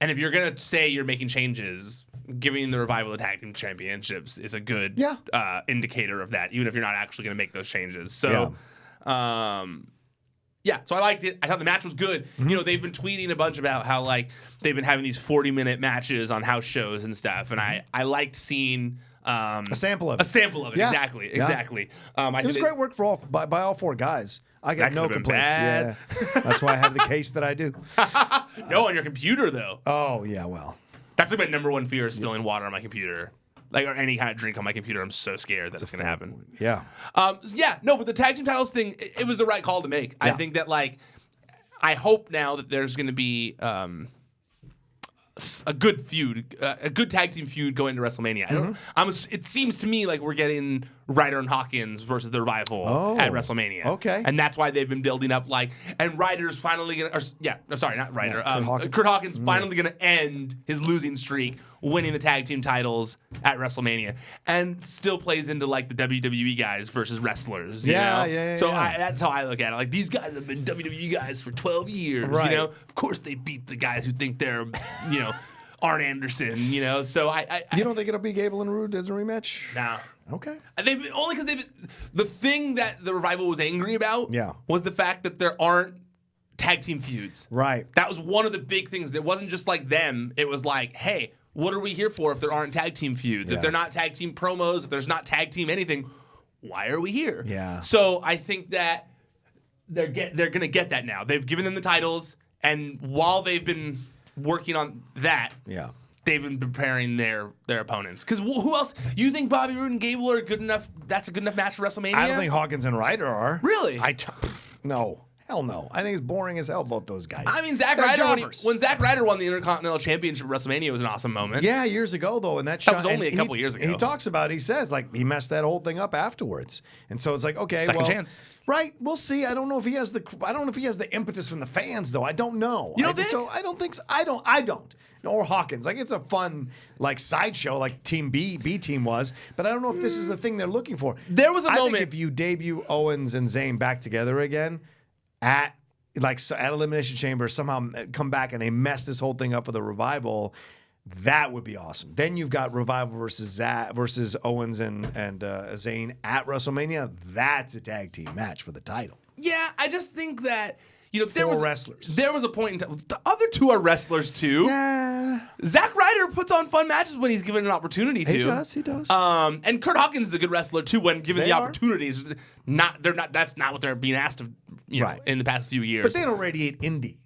if you're going to say you're making changes, giving the Revival the tag team championships is a good indicator of that, even if you're not actually going to make those changes. So, so I liked it. I thought the match was good. Mm-hmm. They've been tweeting a bunch about how like they've been having these 40-minute matches on house shows and stuff, and I liked seeing a sample of it. Yeah. Exactly. It was great work by all four guys. I got no complaints. Yeah. That's why I have the case that I do. No, on your computer though. Oh yeah, well. That's like my number one fear is spilling water on my computer. Like, or any kind of drink on my computer. I'm so scared that's going to happen. Point. Yeah. But the tag team titles thing, it was the right call to make. Yeah. I think that, like, I hope now that there's going to be a good feud, a good tag team feud going to WrestleMania. It seems to me like we're getting Ryder and Hawkins versus the Revival at WrestleMania. Okay. And that's why they've been building up and Ryder's finally going to, I'm sorry, not Ryder. Kurt Hawkins finally going to end his losing streak, winning the tag team titles at WrestleMania, and still plays into the WWE guys versus wrestlers. You know? So that's how I look at it. Like, these guys have been WWE guys for 12 years. Right. You know, of course they beat the guys who think they're, Arn Anderson. You know, so You don't think it'll be Gable and Rude as a rematch? No. Okay. Only because the thing that the Revival was angry about was the fact that there aren't tag team feuds. Right. That was one of the big things. It wasn't just like them. It was like, hey, what are we here for if there aren't tag team feuds? If they're not tag team promos, if there's not tag team anything, why are we here? Yeah. So I think that they're going to get that now. They've given them the titles, and while they've been working on that, they've been preparing their opponents. Because who else? You think Bobby Roode and Gable are good enough? That's a good enough match for WrestleMania? I don't think Hawkins and Ryder are. Really? No. Hell no. I think it's boring as hell, both those guys. I mean, Zack Ryder, when Zack Ryder won the Intercontinental Championship at WrestleMania, was an awesome moment. Yeah, years ago, though. And that was only a couple years ago. He says, he messed that whole thing up afterwards. And so it's like, okay, second chance. Right. We'll see. I don't know if he has the impetus from the fans, though. I don't know. You don't think? So I don't think so. I don't. Or Hawkins. It's a fun, sideshow like Team B team was. But I don't know if this is the thing they're looking for. There was a moment. I think if you debut Owens and Zayn back together again at Elimination Chamber, somehow come back and they mess this whole thing up for the Revival, that would be awesome. Then you've got Revival versus Owens and Zayn at WrestleMania. That's a tag team match for the title. Yeah, I just think that wrestlers. There was a point in time. The other two are wrestlers too. Yeah. Zack Ryder puts on fun matches when he's given an opportunity to. He does. And Kurt Hawkins is a good wrestler too when given the opportunities. That's not what they're being asked of, in the past few years. But they don't radiate indie.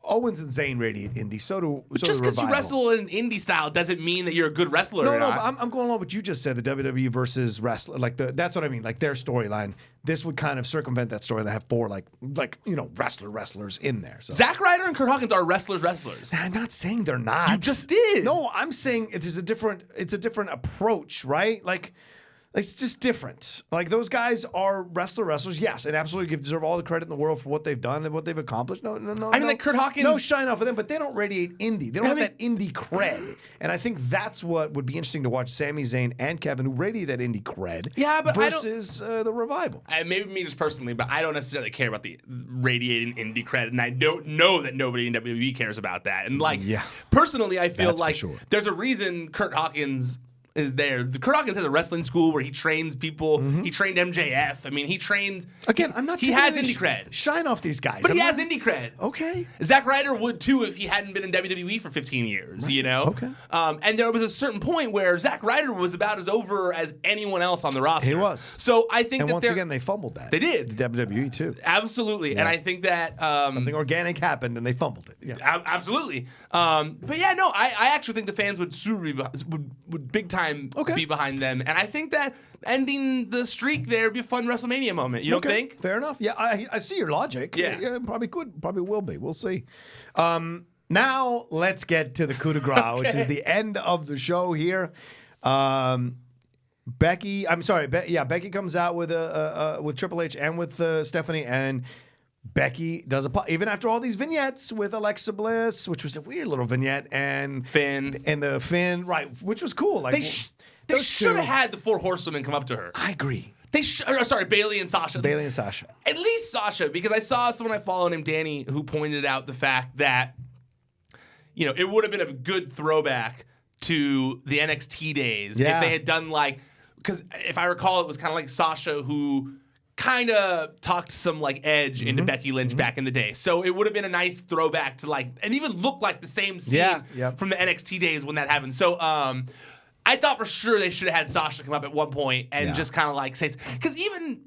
Owens and Zayn radiate indie. So do just because you wrestle in indie style doesn't mean that you're a good wrestler. No, but I'm going along with what you just said. The WWE versus wrestler, that's what I mean. Their storyline. This would kind of circumvent that story. They have four wrestlers in there. So. Zack Ryder and Kurt Hawkins are wrestlers. I'm not saying they're not. You just did. No, I'm saying it's a different approach, right? It's just different. Those guys are wrestlers, yes, and absolutely deserve all the credit in the world for what they've done and what they've accomplished. No. I mean, Kurt Hawkins. No shine off of them, but they don't radiate indie. They don't have that indie cred, and I think that's what would be interesting to watch. Sami Zayn and Kevin, who radiate that indie cred, versus the Revival. Maybe me just personally, but I don't necessarily care about the radiating indie cred, and I don't know that nobody in WWE cares about that. And personally, I feel there's a reason Kurt Hawkins is there. Kurt Hawkins has a wrestling school where he trains people. Mm-hmm. He trained MJF. I mean, he trains. Again, I'm not. He has indie cred. Shine off these guys, but he has indie cred. Okay. Zack Ryder would too if he hadn't been in WWE for 15 years. Right. Okay. And there was a certain point where Zack Ryder was about as over as anyone else on the roster. He was. So I think. And once again, they fumbled that. They did. The WWE too. Absolutely. Yeah. And I think that something organic happened and they fumbled it. Yeah. Absolutely. But yeah, no, I actually think the fans would big time be behind them, and I think that ending the streak there would be a fun WrestleMania moment. You don't think? Fair enough. Yeah, I see your logic. Yeah, probably could, probably will be. We'll see. Now let's get to the coup de grace, which is the end of the show here. Becky comes out with Triple H and with Stephanie, and Becky does even after all these vignettes with Alexa Bliss, which was a weird little vignette, and Finn, right, which was cool. They should have had the Four Horsewomen come up to her. I agree. Bayley and Sasha. At least Sasha, because I saw someone I follow named Danny who pointed out the fact that, it would have been a good throwback to the NXT days if they had done because if I recall, it was kind of like Sasha who kind of talked some edge into Becky Lynch back in the day. So it would have been a nice throwback to and even look like the same scene from the NXT days when that happened. So, I thought for sure they should have had Sasha come up at one point and just kind of say, because even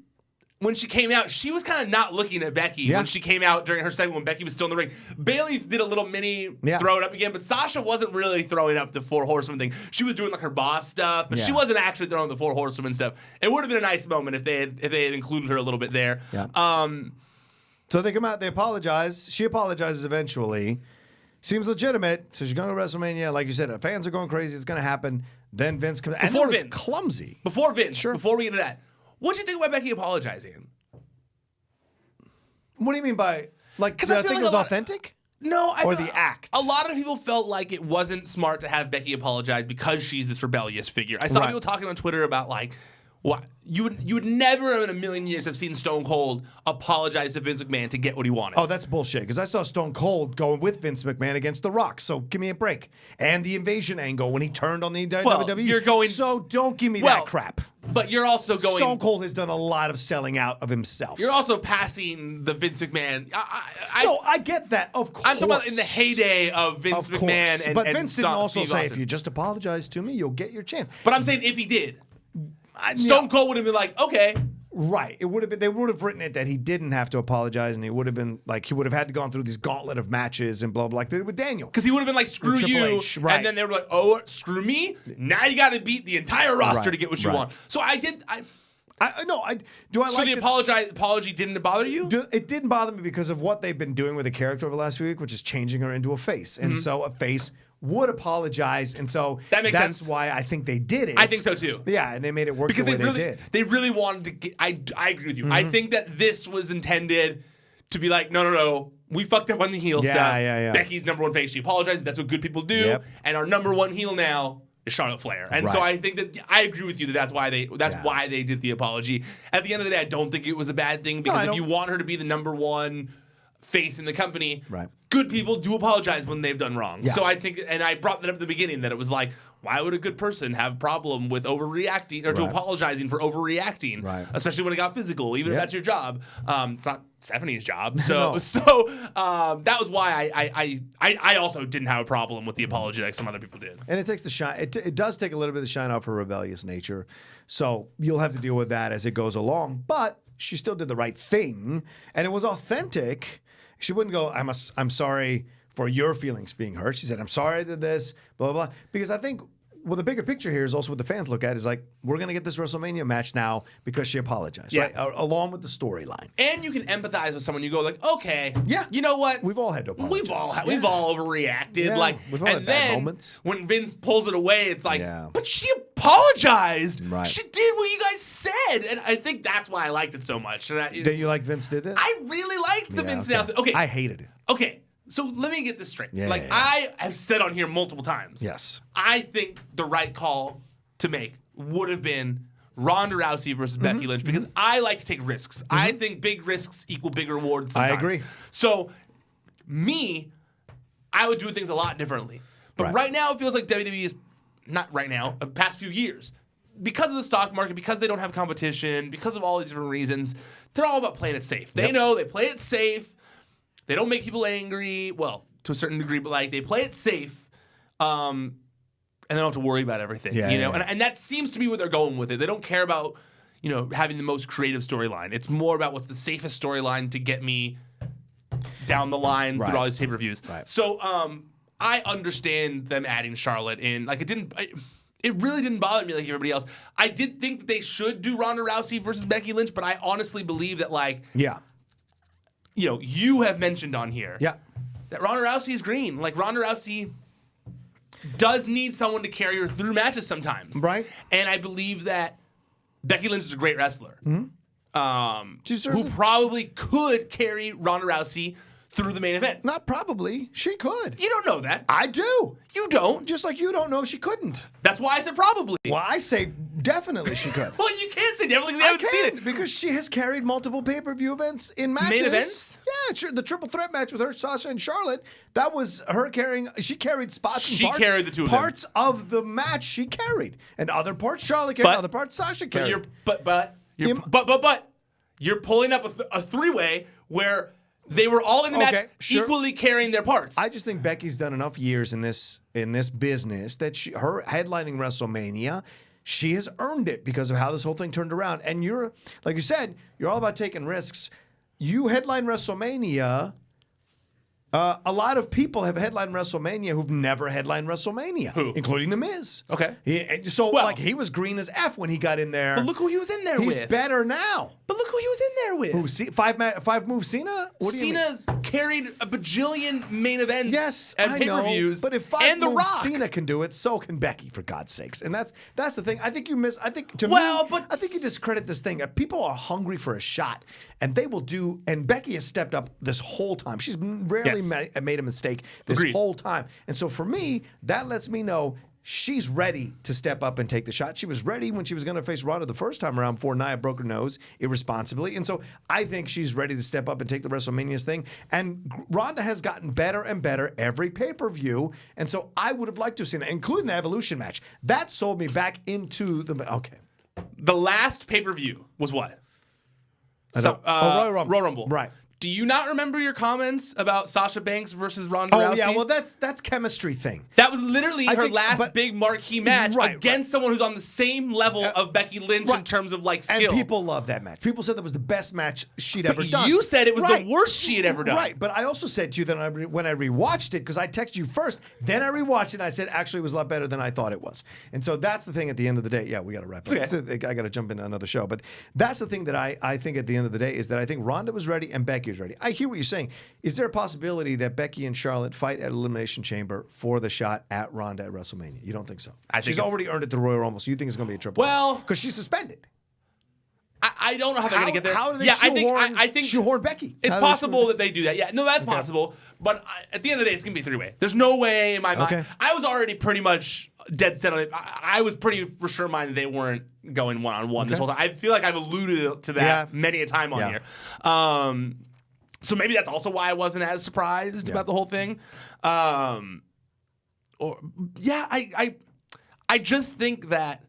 when she came out, she was kind of not looking at Becky when she came out during her segment when Becky was still in the ring. Bayley did a little mini throw it up again, but Sasha wasn't really throwing up the Four Horsewomen thing. She was doing her boss stuff, but she wasn't actually throwing the Four Horsewomen stuff. It would have been a nice moment if they had included her a little bit there. Yeah. So they come out, they apologize. She apologizes eventually. Seems legitimate. So she's going to WrestleMania. Like you said, fans are going crazy. It's going to happen. Then Vince comes. And Before it was Vince. clumsy. Before Vince. Sure. Before we get to that. What do you think about Becky apologizing? What do you mean by like? Because I I feel think like it was authentic. No, or the act. A lot of people felt like it wasn't smart to have Becky apologize because she's this rebellious figure. I saw people talking on Twitter about like, what you would never in a million years have seen Stone Cold apologize to Vince McMahon to get what he wanted. Oh, that's bullshit. Because I saw Stone Cold going with Vince McMahon against The Rock. So give me a break. And the invasion angle when he turned on the WWE. You're going. So don't give me that crap. But you're also going. Stone Cold has done a lot of selling out of himself. You're also passing the Vince McMahon. No, I get that. Of course. I'm talking about in the heyday of Vince McMahon and but Vince didn't also Steve say, Austin. if you just apologize to me, you'll get your chance. But I'm saying if he did, Stone Cold would have been like, okay. Right. It would have been. They would have written it that he didn't have to apologize, and he would have been like he would have had to gone through these gauntlet of matches and blah blah like they did with Daniel. Because he would have been like, screw you, and then they were like, oh, screw me. Now you got to beat the entire roster to get what you want. So I did. Do I so like the apology didn't bother you? It didn't bother me because of what they've been doing with the character over the last week, which is changing her into a face, and so a face would apologize, and so that's sense. Why I think they did it. I think so too. Yeah, and they made it work because the way they did. They really wanted to get. I agree with you. I think that this was intended to be like, no. We fucked up on the heel stuff. Yeah. Becky's number one face. She apologized. That's what good people do. Yep. And our number one heel now is Charlotte Flair. And so I think that I agree with you that's why they did the apology. At the end of the day, I don't think it was a bad thing because if you want her to be the number one face in the company, good people do apologize when they've done wrong. So I think, and I brought that up at the beginning, that it was like, why would a good person have a problem with overreacting or to apologizing for overreacting, especially when it got physical, even if that's your job. It's not Stephanie's job. So that was why I also didn't have a problem with the apology like some other people did. And it takes the shine. It does take a little bit of the shine off her rebellious nature. So you'll have to deal with that as it goes along. But she still did the right thing, and it was authentic. She wouldn't go, I'm sorry for your feelings being hurt. She said, I'm sorry to this, blah, blah, blah. Because I think the bigger picture here is also what the fans look at is like, we're going to get this WrestleMania match now because she apologized, right? Along with the storyline. And you can empathize with someone. You go like, okay, yeah, you know what? We've all had to apologize. We've all overreacted. Yeah, like, we've all had bad moments. When Vince pulls it away, it's like, but she apologized. Right. She did what you guys said. And I think that's why I liked it so much. Did you like Vince did it? I really liked the Vince announcement. Okay. I hated it. Okay. So let me get this straight. I have said on here multiple times. Yes. I think the right call to make would have been Ronda Rousey versus Becky Lynch because I like to take risks. I think big risks equal big rewards sometimes. I agree. So I would do things a lot differently. But right now it feels like WWE is, not right now, the past few years, because of the stock market, because they don't have competition, because of all these different reasons, they're all about playing it safe. They know they play it safe. They don't make people angry. Well, to a certain degree, but like they play it safe, and they don't have to worry about everything. And that seems to be where they're going with it. They don't care about having the most creative storyline. It's more about what's the safest storyline to get me down the line through all these pay-per-views. So I understand them adding Charlotte in. Like it really didn't bother me like everybody else. I did think that they should do Ronda Rousey versus Becky Lynch, but I honestly believe that you have mentioned on here that Ronda Rousey is green. Like, Ronda Rousey does need someone to carry her through matches sometimes. Right. And I believe that Becky Lynch is a great wrestler. Who probably could carry Ronda Rousey through the main event. Not probably. She could. You don't know that. I do. You don't. Just like you don't know she couldn't. That's why I said probably. Well, I say definitely she could. Well, you can't say definitely because you haven't seen it. Because she has carried multiple pay-per-view events in matches. Main events? Yeah, sure. The triple threat match with her, Sasha, and Charlotte, that was her carrying. She carried spots and parts. She carried the two of them. Parts of the match she carried. And other parts Charlotte carried, other parts Sasha carried. But you're pulling up a three-way where they were all in the match equally carrying their parts. I just think Becky's done enough years in this business that her headlining WrestleMania, she has earned it because of how this whole thing turned around. And you're, like you said, you're all about taking risks. You headline WrestleMania, A lot of people have headlined WrestleMania who've never headlined WrestleMania, including The Miz. Okay. He was green as F when he got in there. But look who he was in there with. He's better now. But look who he was in there with. Who? Five move Cena? What do you mean? Cena's carried a bajillion main events and I pay-per-views. know, but if The move Rock. Cena can do it, so can Becky, for God's sakes. And that's the thing. I think you miss. I think you discredit this thing. People are hungry for a shot, and they will do. And Becky has stepped up this whole time. She's rarely made a mistake this whole time. And so for me, that lets me know she's ready to step up and take the shot. She was ready when she was going to face Ronda the first time around before Nia broke her nose irresponsibly. And so I think she's ready to step up and take the WrestleMania thing. And Ronda has gotten better and better every pay-per-view. And so I would have liked to have seen that, including the Evolution match. That sold me back into the... Okay. The last pay-per-view was what? Royal Rumble. Royal Rumble. Right. Do you not remember your comments about Sasha Banks versus Ronda Rousey? Oh, yeah, well, that's chemistry thing. That was literally her last big marquee match against someone who's on the same level of Becky Lynch in terms of skill. And people love that match. People said that was the best match she'd ever done. You said it was the worst she had ever done. Right, but I also said to you that when I rewatched it, because I texted you first, then I rewatched it and I said actually it was a lot better than I thought it was. And so that's the thing at the end of the day. Yeah, we got to wrap it up. Okay. I got to jump into another show. But that's the thing that I think at the end of the day is that I think Ronda was ready and Becky was ready. I hear what you're saying. Is there a possibility that Becky and Charlotte fight at Elimination Chamber for the shot at Ronda at WrestleMania? You don't think so? She's already earned it to Royal Rumble, so you think it's going to be a triple? Well, because she's suspended. I don't know how they're going to get there. How do they I think shoehorn Becky? It's possible that they do that. Yeah, no, that's possible. But at the end of the day, it's going to be a three-way. There's no way in my mind. Okay. I was already pretty much dead set on it. I was pretty for sure in mind that they weren't going one-on-one this whole time. I feel like I've alluded to that many a time on here. So maybe that's also why I wasn't as surprised about the whole thing. I just think that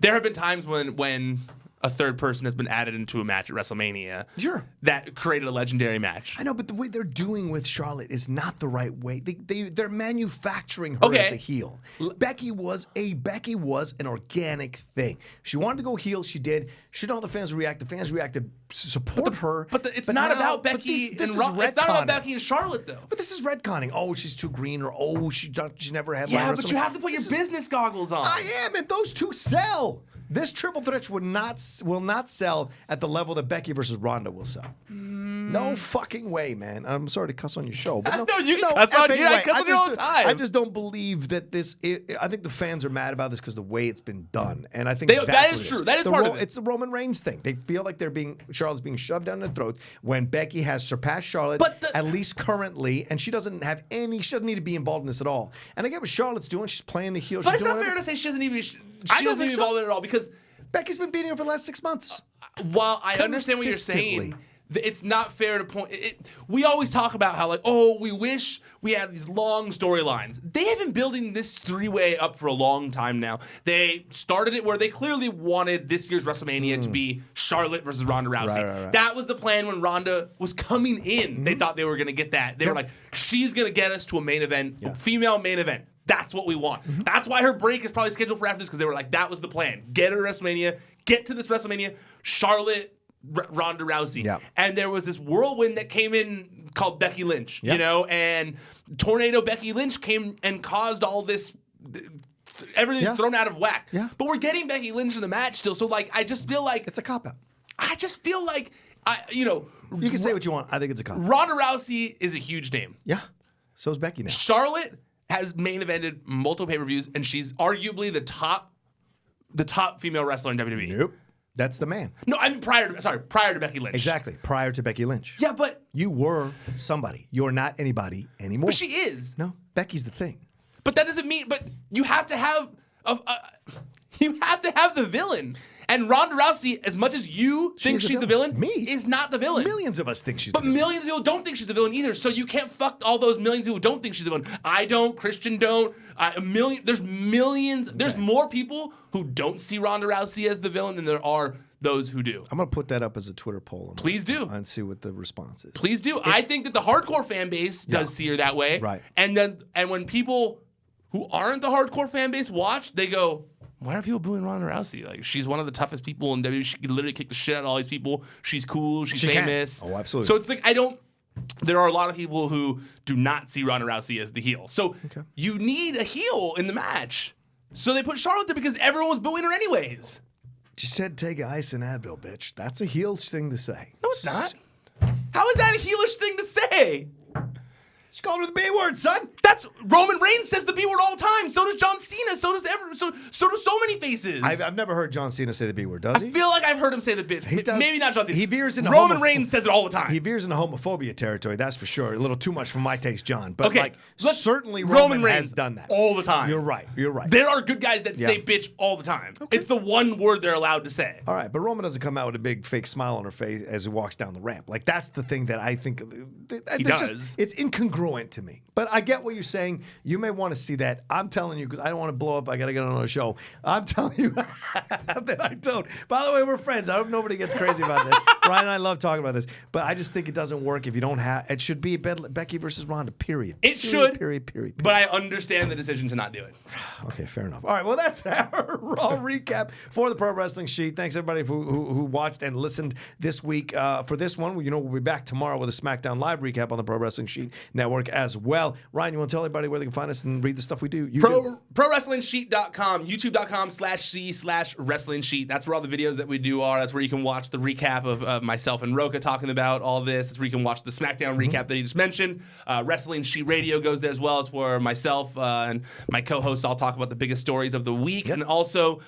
there have been times when a third person has been added into a match at WrestleMania. Sure. That created a legendary match. I know, but the way they're doing with Charlotte is not the right way. They're manufacturing her as a heel. Becky was an organic thing. She wanted to go heel. She did. She didn't know the fans react. The fans reacted to support her. But it's not about Becky and it's not about Becky and Charlotte, though. But this is retconning. Oh, she's too green, or she never had. Yeah, but you have to put your business goggles on. I am, and those two sell. This triple threat will not sell at the level that Becky versus Ronda will sell. No fucking way, man. I'm sorry to cuss on your show, but no, you can cuss on you. I cuss on you all the time. I just don't believe that this. I think the fans are mad about this because the way it's been done, and I think that is true. That is part of it. It's the Roman Reigns thing. They feel like Charlotte's being shoved down their throat when Becky has surpassed Charlotte, at least currently, and she doesn't need to be involved in this at all. And I get what Charlotte's doing. She's playing the heel. But it's not fair to say she doesn't even. She doesn't be involved in it at all because Becky's been beating her for the last 6 months. While I understand what you're saying, it's not fair to point. We always talk about how we wish we had these long storylines. They have been building this three-way up for a long time now. They started it where they clearly wanted this year's WrestleMania to be Charlotte versus Ronda Rousey. Right. That was the plan when Ronda was coming in. They thought they were going to get that. They were like, she's going to get us to a main event, a female main event. That's what we want. That's why her break is probably scheduled for after this because they were like, that was the plan. Get her to WrestleMania. Get to this WrestleMania. Charlotte, Ronda Rousey. Yeah. And there was this whirlwind that came in called Becky Lynch, and Tornado Becky Lynch came and caused all this, everything thrown out of whack. Yeah. But we're getting Becky Lynch in the match still. So, I just feel like it's a cop-out. I just feel like, you can say what you want. I think it's a cop-out. Ronda Rousey is a huge name. Yeah. So is Becky now. Charlotte has main evented multiple pay-per-views, and she's arguably the top female wrestler in WWE. Nope. That's the man. No, I mean prior to Becky Lynch. Exactly. Prior to Becky Lynch. Yeah, but you were somebody. You're not anybody anymore. But she is. No, Becky's the thing. But that doesn't mean. But you have to have the villain. And Ronda Rousey, as much as you think she's the villain, is not the villain. Millions of us think she's the villain. But millions of people don't think she's the villain either. So you can't fuck all those millions of people who don't think she's the villain. I don't. Christian don't. There's millions. Okay. There's more people who don't see Ronda Rousey as the villain than there are those who do. I'm going to put that up as a Twitter poll. Please do. And see what the response is. Please do. I think that the hardcore fan base does see her that way. Right. And when people who aren't the hardcore fan base watch, they go, why are people booing Ronda Rousey? She's one of the toughest people in WWE. She can literally kick the shit out of all these people. She's cool. She's famous. Oh, absolutely. So it's I don't there are a lot of people who do not see Ronda Rousey as the heel. So you need a heel in the match. So they put Charlotte there because everyone was booing her anyways. She said take ice and Advil, bitch. That's a heel thing to say. No, it's not. How is that a heelish thing to say? She called her the B word, son. That's Roman Reigns says the B word all the time. So does John Cena. So does so do so many faces. I've never heard John Cena say the B word. Does he? I feel like I've heard him say the B. Maybe not John Cena. He veers into Roman Reigns says it all the time. He veers into homophobia territory. That's for sure. A little too much for my taste, John. But Okay, like certainly Roman Reigns has done that all the time. You're right. You're right. There are good guys that say bitch all the time. It's the one word they're allowed to say. All right, but Roman doesn't come out with a big fake smile on her face as he walks down the ramp. Like that's the thing that I think He does. It's incongruent to me. But I get what you're saying. You may want to see that. I'm telling you because I don't want to blow up. I got to get on another show. I'm telling you that I don't. By the way, we're friends. I hope nobody gets crazy about this. Ryan and I love talking about this, but I just think it doesn't work if you don't have. It should be Becky versus Ronda. Period. It should. Period. But I understand the decision to not do it. Okay, fair enough. All right, well, that's our Raw recap for the Pro Wrestling Sheet. Thanks, everybody, who watched and listened this week. For this one, we'll be back tomorrow with a SmackDown Live recap on the Pro Wrestling Sheet Network as well. Ryan, you want to tell everybody where they can find us and read the stuff we do? ProWrestlingSheet.com, YouTube.com/C/Wrestling Sheet. That's where all the videos that we do are. That's where you can watch the recap of myself and Rocha talking about all this. That's where you can watch the SmackDown recap that you just mentioned. Wrestling Sheet Radio goes there as well. It's where myself and my co-hosts all talk about the biggest stories of the week, and also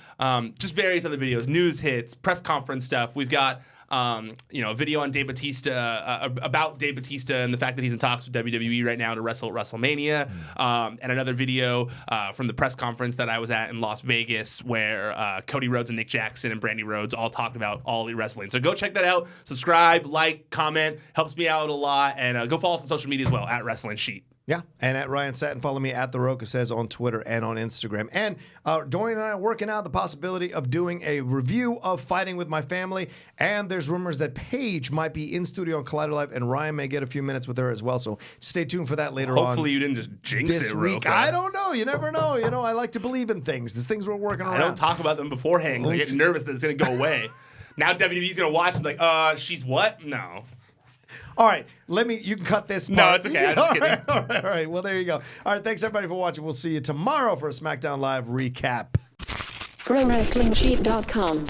just various other videos, news hits, press conference stuff. We've got a video on Dave Bautista about Dave Bautista and the fact that he's in talks with WWE right now to wrestle at WrestleMania, and another video from the press conference that I was at in Las Vegas where Cody Rhodes and Nick Jackson and Brandi Rhodes all talked about All Elite Wrestling. So go check that out. Subscribe, like, comment, helps me out a lot, and go follow us on social media as well at Wrestling Sheet. Yeah, and at Ryan Satin, follow me at The Rocha Says on Twitter and on Instagram. And Dorian and I are working out the possibility of doing a review of Fighting With My Family. And there's rumors that Paige might be in studio on Collider Live, and Ryan may get a few minutes with her as well. So stay tuned for that later on. Hopefully you didn't just jinx this it, week. Rocha. I don't know. You never know. I like to believe in things. There's things we're working around. I don't talk about them beforehand. I get nervous that it's going to go away. Now WWE's going to watch and be like, she's what? No. All right, you can cut this part. No, it's okay. I'm just kidding. All right. Well, there you go. All right, thanks everybody for watching. We'll see you tomorrow for a SmackDown Live recap. ProWrestlingSheet.com